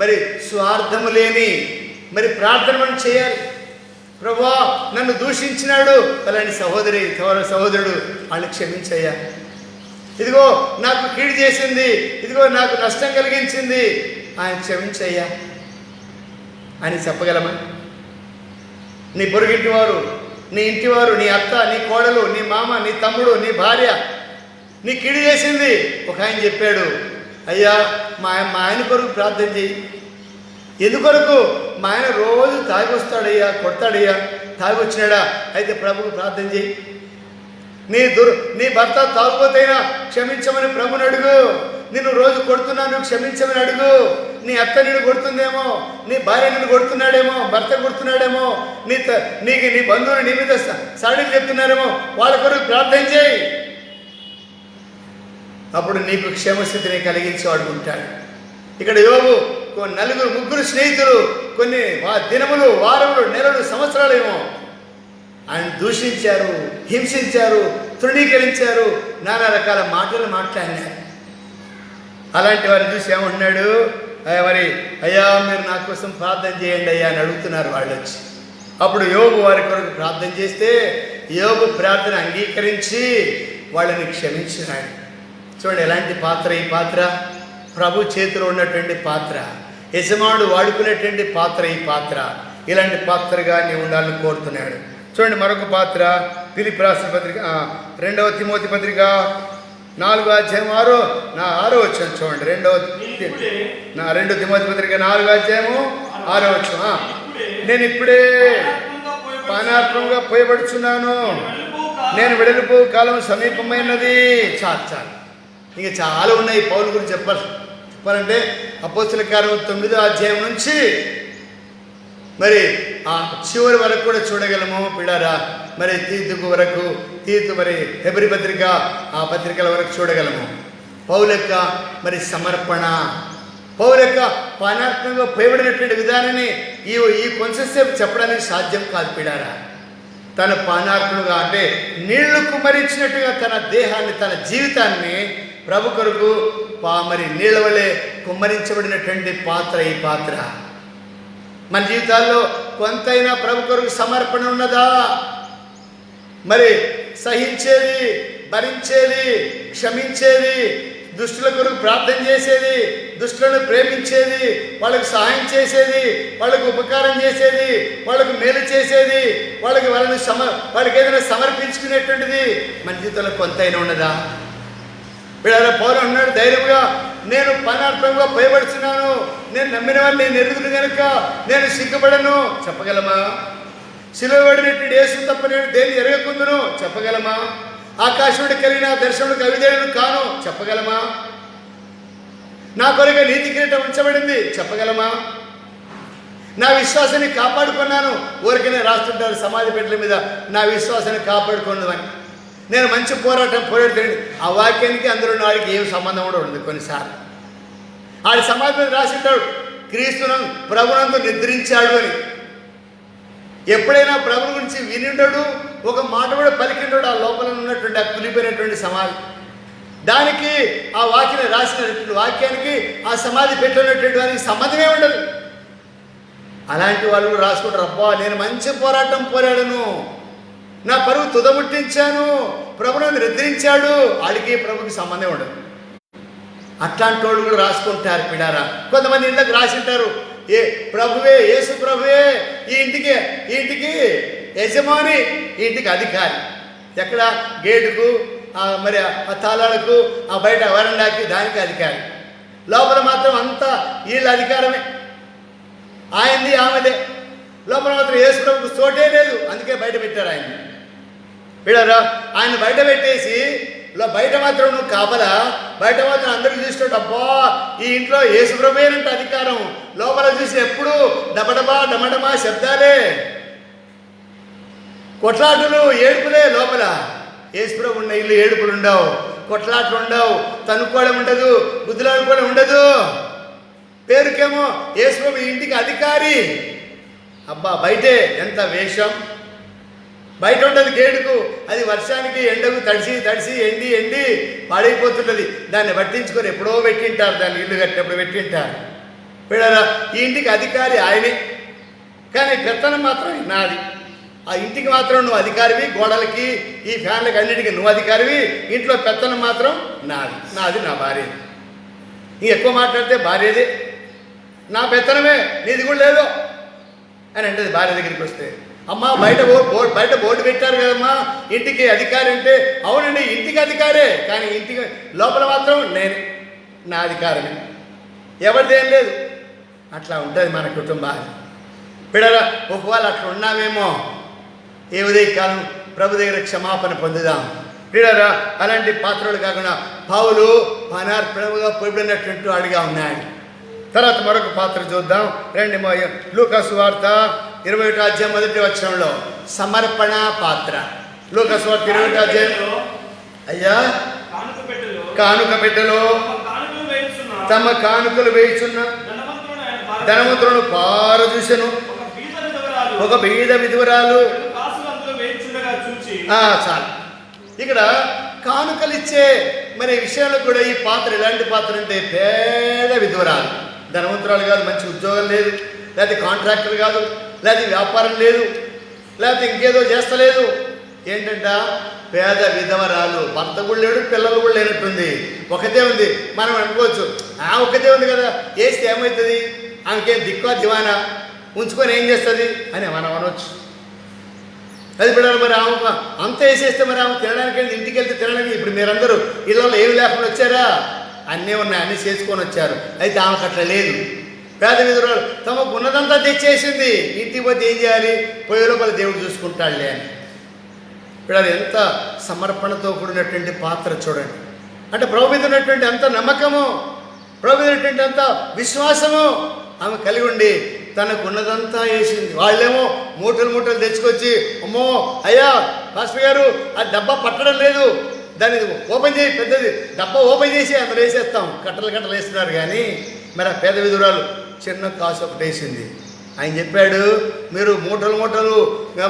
మరి స్వార్థము లేని మరి ప్రార్థన మనం చేయాలి. ప్రభువా నన్ను దూషించినాడు అలాంటి సహోదరుడు వాళ్ళని క్షమించయ్యా, ఇదిగో నాకు కీడు చేసింది, ఇదిగో నాకు నష్టం కలిగించింది, ఆయన క్షమించయ్యా అని చెప్పగలమా? నీ పొరుగింటి వారు, నీ ఇంటివారు, నీ అత్త, నీ కోడలు, నీ మామ, నీ తమ్ముడు, నీ భార్య నీ కీడు చేసింది. ఒక ఆయన చెప్పాడు, అయ్యా మా ఆయన కొరకు ప్రార్థన చేయి, ఎందుకొరకు మా ఆయన రోజు తాగి వస్తాడయ్యా, కొడతాడయ్యా, తాగి వచ్చినాడా, అయితే ప్రభుకు ప్రార్థన చేయి. నీ భర్త తాగుపోతైనా క్షమించమని ప్రభుని అడుగు. నిన్ను రోజు కొడుతున్నా, నువ్వు క్షమించమని అడుగు. నీ అత్త నిన్ను కొడుతుందేమో, నీ భార్య నిన్ను కొడుతున్నాడేమో, భర్త కొడుతున్నాడేమో, నీ బంధువులు నీ మీద సడలు చెప్తున్నారేమో, వాళ్ళ కొరకు ప్రార్థన చేయి. అప్పుడు నీకు క్షేమస్థితిని కలిగించేవాడు ఉంటాడు. ఇక్కడ యోబు నలుగురు ముగ్గురు స్నేహితులు కొన్ని దినములు, వారములు, నెలలు, సంవత్సరాలేమో ఆయన దూషించారు, హింసించారు, తృణీకరించారు, నానా రకాల మాటలు మాట్లాడినారు. అలాంటి వారిని చూసి ఏమంటున్నాడు, మరి అయ్యా మీరు నా కోసం ప్రార్థన చేయండి అయ్యా అని అడుగుతున్నారు వాళ్ళు వచ్చి. అప్పుడు యోబు వారి కొరకు ప్రార్థన చేస్తే యోబు ప్రార్థన అంగీకరించి వాళ్ళని క్షమించినాడు. చూడండి ఎలాంటి పాత్ర ఈ పాత్ర, ప్రభు చేతిలో ఉన్నటువంటి పాత్ర, యజమానుడు వాడుకునేటువంటి పాత్ర ఈ పాత్ర. ఇలాంటి పాత్రగా నీవు ఉండాలని కోరుతున్నాడు. చూడండి మరొక పాత్ర, ఫిలిప్పీ రాసిన పత్రిక 2వ తిమోతి పత్రిక 4వ అధ్యాయం 6వ వచనం చూడండి. 2 తిమోతి పత్రిక 4వ అధ్యాయము 6వ వచనం. నేను ఇప్పుడే పానార్పంగా పోయబడుచున్నాను, నేను వెడలిపో కాలం సమీపమైనది. చాలు ఇంకా చాలా ఉన్నాయి పౌలు గురించి చెప్పాలంటే. అపోస్తల కార్యం 9వ అధ్యాయం నుంచి మరి ఆ చివరి వరకు కూడా చూడగలము పిల్లారా. మరి తీతు మరి హెబ్రీ పత్రిక, ఆ పత్రికల వరకు చూడగలము. పౌలు యొక్క మరి సమర్పణ, పౌలు యొక్క పానాత్మకంగా పోయబడినటువంటి విధానాన్ని ఈ కొంచెంసేపు చెప్పడానికి సాధ్యం కాదు పిల్లారా. తన పానార్పణగా అంటే నీళ్లు కుమ్మరించినట్టుగా తన దేహాన్ని, తన జీవితాన్ని ప్రభు కొరకు మరి నీళ్ళ వలె కుమ్మరించబడినటువంటి పాత్ర ఈ పాత్ర. మన జీవితాల్లో కొంతైనా ప్రభు కొరకు సమర్పణ ఉన్నదా? మరి సహించేది, భరించేది, క్షమించేది, దుష్టుల కొరకు ప్రార్థన చేసేది, దుష్టులను ప్రేమించేది, వాళ్ళకు సహాయం చేసేది, వాళ్ళకు ఉపకారం చేసేది, వాళ్ళకు మేలు చేసేది, వాళ్ళకి ఏదైనా సమర్పించుకునేటువంటిది మన జీవితంలో కొంతైనా ఉన్నదా? వీళ్ళ పౌరు అన్నాడు ధైర్యంగా, నేను పనార్థంగా భయపడుతున్నాను, నేను నమ్మిన వాడిని నేను ఎరుగుతుంది కనుక నేను సిగ్గుపడను చెప్పగలమా? సిలువబడినట్టు యేసు తప్ప నేను దేన్ని ఎరగకుందును చెప్పగలమా? ఆకాశుడి కలిగిన దర్శనుడికి అవిధేయుడు కాను చెప్పగలమా? నా కొరకు నీతి కిరీటం ఉంచబడింది చెప్పగలమా? నా విశ్వాసాన్ని కాపాడుకున్నాను. ఊరికనే రాస్తుంటారు సమాధి పెట్టెల మీద, నా విశ్వాసాన్ని కాపాడుకున్నదని. నేను మంచి పోరాడుతాను. ఆ వాక్యానికి అందులో వాడికి ఏం సంబంధం కూడా ఉండదు. కొన్నిసార్లు ఆడి సమాధి మీద రాసింటాడు క్రీస్తును ప్రభునందు నిద్రించాడు అని. ఎప్పుడైనా ప్రభు గురించి వినిండడు, ఒక మాట కూడా పలికిండడు. ఆ లోపల ఉన్నటువంటి ఆ కులిపోయినటువంటి సమాధి, దానికి ఆ వాక్యాన్ని రాసినటువంటి వాక్యానికి ఆ సమాధి పెట్టినటువంటి వారికి సంబంధమే ఉండదు. అలాంటి వాళ్ళు కూడా రాసుకుంటారు, అబ్బా నేను మంచి పోరాటం పోరాడను, నా పరువు తుదముట్టించాను, ప్రభునందు నిద్రించాడు. వాళ్ళకి ప్రభుకి సంబంధం ఉండదు. అట్లాంటి వాళ్ళు కూడా రాసుకుంటారు పిడారా. కొంతమంది ఇళ్ళకి రాసింటారు, ప్రభువే, యేసు ప్రభువే ఈ ఇంటికి యజమాని, ఈ ఇంటికి అధికారి. ఎక్కడ గేటుకు, మరి ఆ తాళాలకు, ఆ బయట వరండాకి, దానికి అధికారి. లోపల మాత్రం అంతా వీళ్ళ అధికారమే, ఆయనది ఆమెదే. లోపల మాత్రం యేసు ప్రభుకు చోటే లేదు, అందుకే బయట పెట్టారు ఆయన. వీడారా ఆయన బయట పెట్టేసి బయట మాత్రం నువ్వు కాపలా, బయట మాత్రం అందరికీ చూసినట్టు అబ్బా ఈ ఇంట్లో యేసు ప్రభువేనంటే అధికారం. లోపల చూసి ఎప్పుడు డబడబా డమడమా శబ్దాలే, కొట్లాటలు, ఏడుపులే. లోపల యేసు ప్రభు ఉన్న ఇల్లు ఏడుపులు ఉండవు, కొట్లాటలు ఉండవు, తనుకోవడం ఉండదు, గుద్దులాడుకోవడం ఉండదు. పేరుకేమో యేసు ప్రభు ఇంటికి అధికారి. అబ్బా బయటే ఎంత వేషం, బయట ఉండదు గేటుకు, అది వర్షానికి ఎండకు తడిసి ఎండి పాడైపోతుంటుంది. దాన్ని పట్టించుకొని ఎప్పుడో పెట్టింటారు, దాన్ని ఇల్లు కట్టినప్పుడు పెట్టింటారు. వీళ్ళ ఈ ఇంటికి అధికారి ఆయనే, కానీ పెత్తనం మాత్రం నాది. ఆ ఇంటికి మాత్రం నువ్వు అధికారివి, గోడలకి, ఈ ఫ్యాన్లకి అన్నిటికీ నువ్వు అధికారివి. ఇంట్లో పెత్తనం మాత్రం నాది, నా భార్య. నీ ఎక్కువ మాట్లాడితే భార్యదే, నా పెత్తనమే, నీది కూడా లేదు అని అంటది భార్య దగ్గరికి వస్తే. అమ్మా బయట బోర్డు పెట్టారు కదమ్మా ఇంటికి అధికారి అంటే, అవునండి ఇంటికి అధికారే, కానీ ఇంటికి లోపల మాత్రం నేనే, నా అధికారమే, ఎవరిదేం లేదు. అట్లా ఉంటుంది మన కుటుంబాలు. పిల్లరా, ఒకవేళ అట్లా ఉన్నామేమో ఏ ఉదయకాలం ప్రభు దగ్గర క్షమాపణ పొందుదాం. పిల్లరా, అలాంటి పాత్రలు కాకుండా పౌలు పానార్పణగా పొడినటువంటి వాడిగా ఉన్నాడు. తర్వాత మరొక పాత్ర చూద్దాం. రండి, లూకా సువార్త 21వ అధ్యాయం 1వ వచనంలో సమర్పణ పాత్ర. లూకా సువార్త 21వ అధ్యాయం. అయ్యా, కానుక పెట్టెలో తమ కానుకలు వేయుచున్న ధనవంతులను పారదూసెను. ఒక బీద విధవరాలు చాలు. ఇక్కడ కానుకలు ఇచ్చే మరి విషయంలో కూడా ఈ పాత్ర ఎలాంటి పాత్ర అంటే పేద విధవరాలు, ధనవంతురాలు కాదు, మంచి ఉద్యోగం లేదు, లేకపోతే కాంట్రాక్టర్ కాదు, లేకపోతే వ్యాపారం లేదు, లేకపోతే ఇంకేదో చేస్తలేదు. ఏంటంట, పేద విధవరాలు. భర్త కూడా లేడు, పిల్లలు కూడా లేనట్టుంది, ఒకతే ఉంది. మనం అనుకోవచ్చు, ఒకతే ఉంది కదా, వేస్తే ఏమవుతుంది, ఆమెకేం దిక్కువ దివానా ఉంచుకొని ఏం చేస్తుంది అని మనం అనవచ్చు. అది బిడ్డలు, మరి ఆమె అంత వేసేస్తే మరి ఆమె తినడానికి ఇంటికి వెళ్తే తినడానికి. ఇప్పుడు మీరందరూ ఇళ్ళలో ఏమి లేకుండా వచ్చారా? అన్నీ ఉన్నాయి, అన్నీ చేసుకొని వచ్చారు. అయితే ఆమెకు అట్లా లేదు. పేద విధురాలు తమకు ఉన్నదంతా తెచ్చేసింది. ఇంటికి పోతే ఏం చేయాలి, పోయే లోపల దేవుడు చూసుకుంటాడులే అని. పిల్లలు, ఎంత సమర్పణతో కూడినటువంటి పాత్ర చూడండి. అంటే ప్రభు మీద ఉన్నటువంటి అంత నమ్మకము, ప్రభు మీద ఉన్నటువంటి అంత విశ్వాసము ఆమె కలిగి ఉండి తనకు ఉన్నదంతా వేసింది. వాళ్ళేమో మూటలు మూటలు తెచ్చుకొచ్చి, అమ్మో అయ్యా పాస్టర్ గారు ఆ డబ్బా పట్టడం లేదు, దాన్ని ఓపెన్ చేయి, పెద్దది డబ్బా ఓపెన్ చేసి అందులో వేసేస్తాం, కట్టలు కట్టలు వేస్తున్నారు. కానీ మరి ఆ పేద విధురాలు చిన్న కాసు ఒకటి వేసింది. ఆయన చెప్పాడు, మీరు మూటలు మూటలు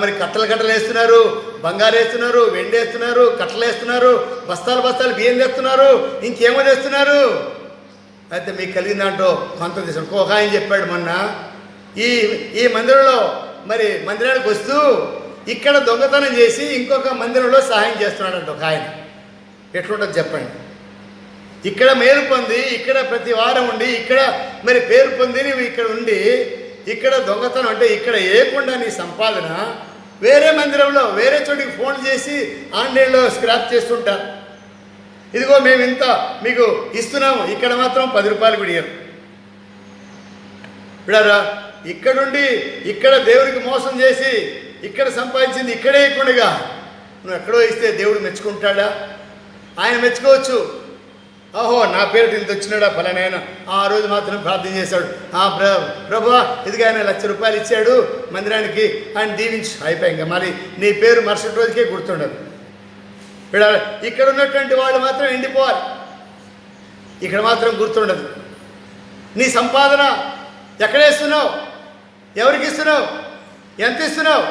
మరి కట్టలు కట్టలు వేస్తున్నారు, బంగారు వేస్తున్నారు, వెండి వేస్తున్నారు, కట్టలు వేస్తున్నారు, బస్తాలు బస్తాలు బియ్యం తెస్తున్నారు, ఇంకేమో తెస్తున్నారు. అయితే మీకు కలిగిన దాంట్లో కొంత తీసుకు. ఒక ఆయన చెప్పాడు మొన్న, ఈ మందిరంలో మరి మందిరానికి వస్తూ ఇక్కడ దొంగతనం చేసి ఇంకొక మందిరంలో సహాయం చేస్తున్నాడంట ఒక ఆయన. ఎట్లుంటుంది చెప్పండి? ఇక్కడ మేలు పొంది, ఇక్కడ ప్రతి వారం ఉండి, ఇక్కడ మరి పేరు పొంది నువ్వు ఇక్కడ ఉండి, ఇక్కడ దొంగతనం అంటే ఇక్కడ వేయకుండా నీ సంపాదన వేరే మందిరంలో వేరే చోటికి ఫోన్ చేసి ఆన్లైన్లో స్క్రాప్ చేస్తుంటారు. ఇదిగో మేము ఇంత మీకు ఇస్తున్నాము, ఇక్కడ మాత్రం 10 రూపాయలు కూడా ఇయ్యరు. విడారా, ఇక్కడుండి ఇక్కడ దేవుడికి మోసం చేసి ఇక్కడ సంపాదించింది ఇక్కడే ఇవ్వకుండా నువ్వు ఎక్కడో ఇస్తే దేవుడు మెచ్చుకుంటాడా? ఆయన మెచ్చుకోవచ్చు. ఓహో, నా పేరు ఇంత వచ్చినాడా ఫలానైనా, ఆ రోజు మాత్రం ప్రార్థన చేశాడు, ప్రభువా ఇదిగా ఆయన 1,00,000 రూపాయలు ఇచ్చాడు మందిరానికి, ఆయన దీవించు, అయిపోయి. ఇంకా మరి నీ పేరు మరుసటి రోజుకే గుర్తుండదు. ఇక్కడ ఉన్నటువంటి వాళ్ళు మాత్రం ఎండిపోవాలి, ఇక్కడ మాత్రం గుర్తుండదు. నీ సంపాదన ఎక్కడ ఇస్తున్నావు, ఎవరికి ఇస్తున్నావు, ఎంత ఇస్తున్నావు?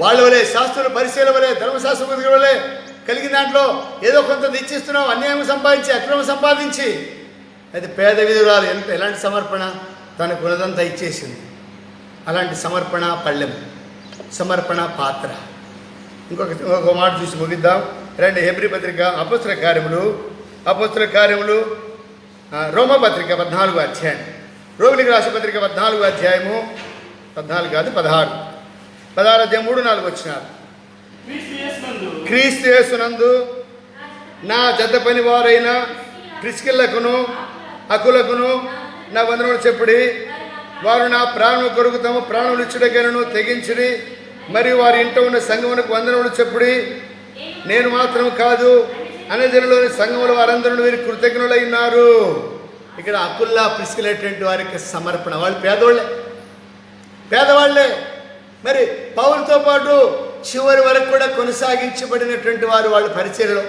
వాళ్ళ వలే శాస్త్రుల పరిశీలన వలే ధర్మశాస్త్ర వలే కలిగిన దాంట్లో ఏదో కొంత తెచ్చిస్తున్నావు, అన్యాయం సంపాదించి అక్రమం సంపాదించి. అయితే పేద విధురాలు ఎలాంటి సమర్పణ, తనకు ఉన్నదంతా ఇచ్చేసింది. అలాంటి సమర్పణ పళ్ళెం, సమర్పణ పాత్ర. ఇంకొక మాట చూసి ముగిద్దాం రండి. హెబ్రీ పత్రిక, అపోస్తల కార్యములు రోమపత్రిక 14వ అధ్యాయం, రోమిలికి రాసిన పత్రిక 14వ అధ్యాయము 14 కాదు 16 అధ్యాయం 3-4 వచ్చినారు. క్రీస్తు యేసునందు నా జత పని వారైన ప్రిస్కిల్లకును అకులకును నా వందనములు చెప్పుడి. వారు నా ప్రాణం కొరకు తమ ప్రాణములు ఇచ్చుటకైనను తెగించిరి. మరియు వారి ఇంట ఉన్న సంఘమునకు వందనములు చెప్పుడి. నేను మాత్రం కాదు, అన్యజనులోని సంఘములు వారందరూ వీరి కృతజ్ఞులై ఉన్నారు. ఇక్కడ అకుల్లా ప్రిస్కిలేటువంటి వారికి సమర్పణ. వాళ్ళు పేదవాళ్లే. మరి పౌలుతో పాటు చివరి వరకు కూడా కొనసాగించబడినటువంటి వారు వాళ్ళ పరిచర్యలో.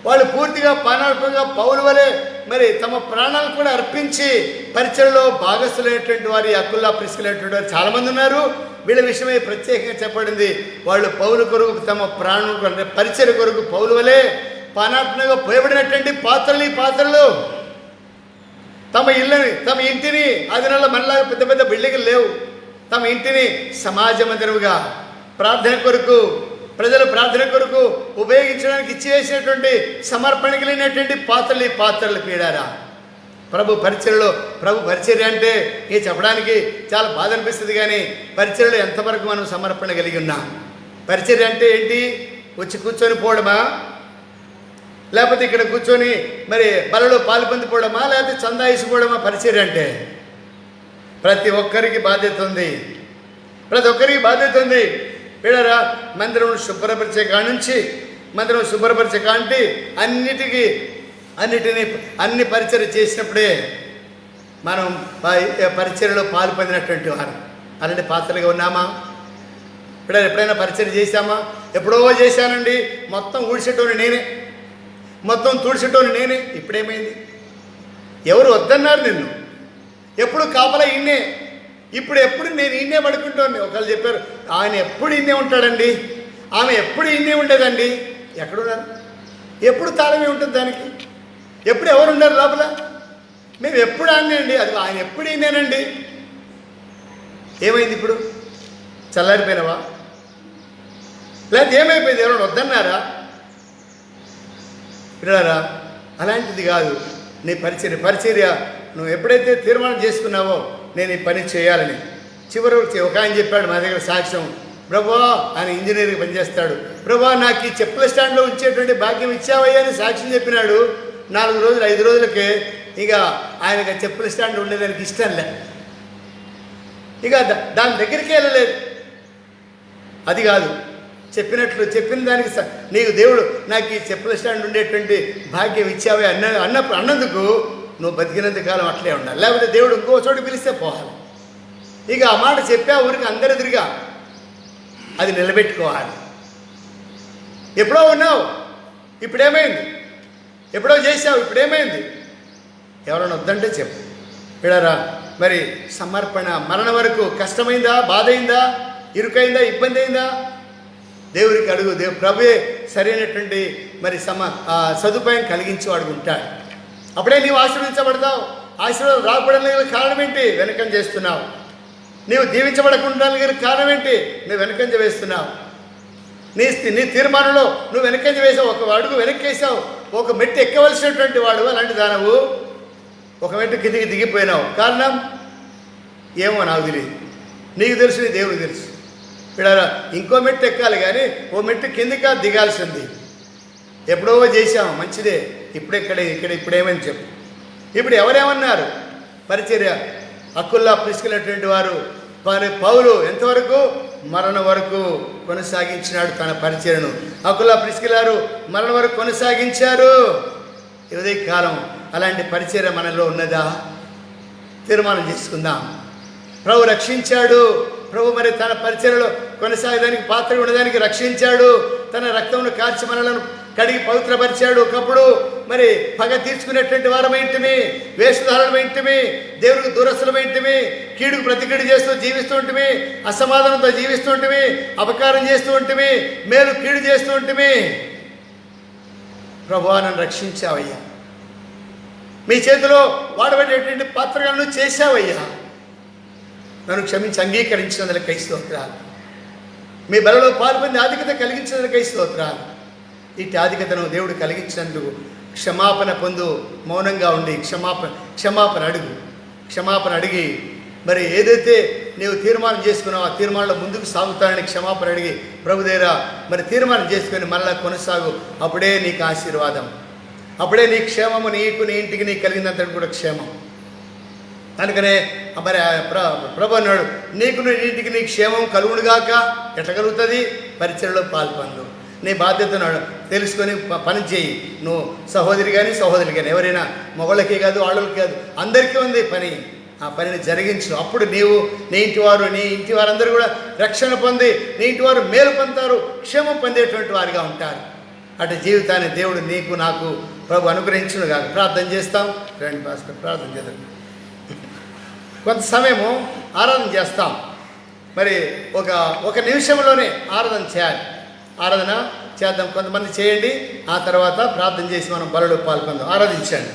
వాళ్ళు పూర్తిగా పానార్పంగా పౌలు వలె మరి తమ ప్రాణాలు కూడా అర్పించి పరిచర్యలో భాగస్థులైనటువంటి వారు అకుల్లా ప్రిస్కిలేటువంటి వారు చాలామంది ఉన్నారు. వీళ్ళ విషయమై ప్రత్యేకంగా చెప్పబడింది. వాళ్ళు పౌలు కొరకు తమ ప్రాణం పరిచర్య కొరకు పౌలు వలె పానార్పణగా పోయబడినటువంటి పాత్రలు తమ ఇళ్ళని, తమ ఇంటిని, అది నెల మనలాగా పెద్ద పెద్ద బిల్డింగులు లేవు, తమ ఇంటిని సమాజ మందిరముగా ప్రార్థన కొరకు, ప్రజల ప్రార్థన కొరకు ఉపయోగించడానికి ఇచ్చేసినటువంటి సమర్పణ కలిగినటువంటి పాత్రలు పీడారా. ప్రభు పరిచర్య అంటే ఇది చెప్పడానికి చాలా బాధ అనిపిస్తుంది. కానీ పరిచర్యలో ఎంతవరకు మనం సమర్పణ కలిగి ఉన్నాం? పరిచర్య అంటే ఏంటి? వచ్చి కూర్చొని పోవడమా? లేకపోతే ఇక్కడ కూర్చొని మరి బలలో పాలు పొందిపోవడమా, లేకపోతే చందా ఇసుకోవడమా పరిచర్య అంటే? ప్రతి ఒక్కరికి బాధ్యత ఉంది, ప్రతి ఒక్కరికి బాధ్యత ఉంది. వీళ్ళరా మందిరం శుభ్రపరిచే కానుంచి, మందిరం శుభ్రపరిచే కాంటి అన్ని పరిచర్య చేసినప్పుడే మనం పరిచర్యలో పాలు పొందినటువంటి వారు. అలాంటి పాత్రలుగా ఉన్నామా? ఇప్పుడు ఎప్పుడైనా పరిచర్య చేశామా? ఎప్పుడో చేశానండి, మొత్తం ఊడ్చేటోని నేనే, మొత్తం తుడిచేటోని నేనే. ఇప్పుడేమైంది? ఎవరు వద్దన్నారు నిన్ను? ఎప్పుడు కాపలా ఇన్నే, ఎప్పుడు నేను ఇన్నే పడుకుంటాను. ఒకళ్ళు చెప్పారు, ఆయన ఎప్పుడు ఇన్నే ఉంటాడండి, ఆమె ఎప్పుడు ఇన్నే ఉండేదండి. ఎక్కడున్నారు? ఎప్పుడు తాళమే ఉంటుంది దానికి, ఎప్పుడు ఎవరు ఉన్నారు లోపల? మేము ఎప్పుడు ఆన్నే అండి, అది ఆయన ఎప్పుడు ఇన్నేనండి. ఏమైంది ఇప్పుడు? చల్లారిపోయినావా? లేకపోతే ఏమైపోయింది? ఎవరైనా వద్దన్నారా? పిల్లరా, అలాంటిది కాదు నీ పరిచర్య. నువ్వు ఎప్పుడైతే తీర్మానం చేసుకున్నావో నేను ఈ పని చేయాలని, చివరి ఒక ఆయన చెప్పాడు మా దగ్గర సాక్ష్యం, ప్రభా ఆయన ఇంజనీరింగ్ పనిచేస్తాడు, ప్రభా నాకు ఈ చెప్పుల స్టాండ్లో ఉంచేటువంటి భాగ్యం ఇచ్చావయ్యా అని సాక్ష్యం చెప్పినాడు. 4 రోజులు 5 రోజులకే ఇక ఆయనకి చెప్పుల స్టాండ్ ఉండేదానికి ఇష్టం లే, ఇక దాని దగ్గరికి వెళ్ళలేదు. అది కాదు, చెప్పిన దానికి నీకు దేవుడు నాకు ఈ చెప్పుల స్టాండ్ ఉండేటువంటి భాగ్యం ఇచ్చావే అన్నందుకు నువ్వు బతికినంత కాలం అట్లే ఉండాలి. లేకపోతే దేవుడు ఇంకో చోటు పిలిస్తే పోవాలి. ఇక ఆ మాట చెప్పా ఊరికి అందరెదురుగా అది నిలబెట్టుకోవాలి. ఎప్పుడో ఉన్నావు, ఇప్పుడేమైంది? ఎప్పుడో చేసావు, ఇప్పుడేమైంది? ఎవరైనా వద్దంటే చెప్పు. పిల్లరా, మరి సమర్పణ మరణ వరకు కష్టమైందా, బాధ అయిందా, ఇరుకైందా, ఇబ్బంది అయిందా? దేవుడికి అడుగు. ప్రభువే సరైనటువంటి మరి సదుపాయం కలిగించేవాడు ఉంటాడు. అప్పుడే నీవు ఆశీర్వదించబడతావు. ఆశీర్వాదం రాకపోవడానికి కారణం ఏంటి? వెనకంజ చేస్తున్నావు. నీవు దీవించబడకుండా కారణం ఏంటి? నువ్వు వెనకంజ వేస్తున్నావు. నీ తీర్మానంలో నువ్వు వెనకంజ వేసావు, ఒక అడుగు వెనక్కి వేసావు, ఒక మెట్టు ఎక్కవలసినటువంటి వాడు అలాంటి దానవు ఒక మెట్టు కిందికి దిగిపోయినావు. కారణం ఏమో నాకు తెలియదు, నీకు తెలుసు, నీ దేవుడికి తెలుసు. పిల్లరా, ఇంకో మెట్టు ఎక్కాలి కానీ ఓ మెట్టు కిందికి దిగాల్సింది. ఎప్పుడో చేసాము, మంచిదే. ఇప్పుడేమని చెప్పు. ఇప్పుడు ఎవరేమన్నారు? పరిచర్య అకుల్లా ప్రిస్కిలటువంటి వారు పౌలు ఎంతవరకు? మరణ వరకు కొనసాగించినాడు తన పరిచర్యను. అకుల్లా ప్రిస్కిలారు మరణ వరకు కొనసాగించారు. ఇదే కాలం అలాంటి పరిచర్య మనలో ఉన్నదా? తీర్మానం చేసుకుందాం. ప్రభు రక్షించాడు. ప్రభు మరి తన పరిచర్యలో కొనసాగడానికి పాత్ర ఉండడానికి రక్షించాడు. తన రక్తమును కార్చి మనలను కడిగి పవిత్రపరిచాడు. ఒకప్పుడు మరి పగ తీర్చుకునేటువంటి వారమైంటిమి, వేషధారణమైంటిమి, దేవుడికి దూరస్తులమైంటిమి, కీడుకు ప్రతికీడు చేస్తూ జీవిస్తూ ఉంటిమి, అసమాధానంతో జీవిస్తూ ఉంటిమి, అపకారం చేస్తూ ఉంటిమి, మేలు కీడు చేస్తూ ఉంటిమి. ప్రభువా నన్ను రక్షించావయ్యా, మీ చేతిలో వాడబడేటువంటి పాత్రలను చేశావయ్యా, నన్ను క్షమించి అంగీకరించినందుకు స్తోత్రాలు. మీ బలలో పాల్పొంది ఆధిక్యత కలిగించినందుకు స్తోత్రాలు. ఇటు ఆధిక్యతను దేవుడు కలిగించినందుకు క్షమాపణ పొందు. మౌనంగా ఉండి క్షమాపణ అడిగి మరి ఏదైతే నీవు తీర్మానం చేసుకున్నావు ఆ తీర్మానంలో ముందుకు సాగుతానని క్షమాపణ అడిగి ప్రభు దగ్గర మరి తీర్మానం చేసుకొని మరలా కొనసాగు. అప్పుడే నీకు ఆశీర్వాదం, అప్పుడే నీ క్షేమము, నీకు నీ ఇంటికి నీకు కలిగినంత కూడా క్షేమం. అందుకనే మరి ప్రభు అన్నాడు, నీకు నీ ఇంటికి నీ క్షేమం కలుగునుగాక. ఎట్లా కలుగుతుంది? పరిచర్యలో పాల్పొందు. నీ బాధ్యతను తెలుసుకొని పని చేయి. నువ్వు సహోదరి కానీ ఎవరైనా, మగళ్ళకే కాదు ఆడవాళ్ళకి కాదు, అందరికీ ఉంది పని. ఆ పనిని జరిగించు. అప్పుడు నీవు, నీ ఇంటి వారందరూ కూడా రక్షణ పొంది, నీ ఇంటి వారు మేలు పొందుతారు, క్షేమం పొందేటువంటి వారిగా ఉంటారు. అటు జీవితాన్ని దేవుడు నీకు నాకు ప్రభు అనుగ్రహించును కాదు. ప్రార్థన చేస్తాం. రండి భాస్కర్, ప్రార్థన చేద్దాం. కొంత సమయము ఆరాధన చేస్తాం. మరి ఒక నిమిషంలోనే ఆరాధన చేయాలి. ఆరాధన చేద్దాం. కొంతమంది చేయండి, ఆ తర్వాత ప్రార్థన చేసి మనం బలలో పాల్గొందాం. ఆరాధించండి.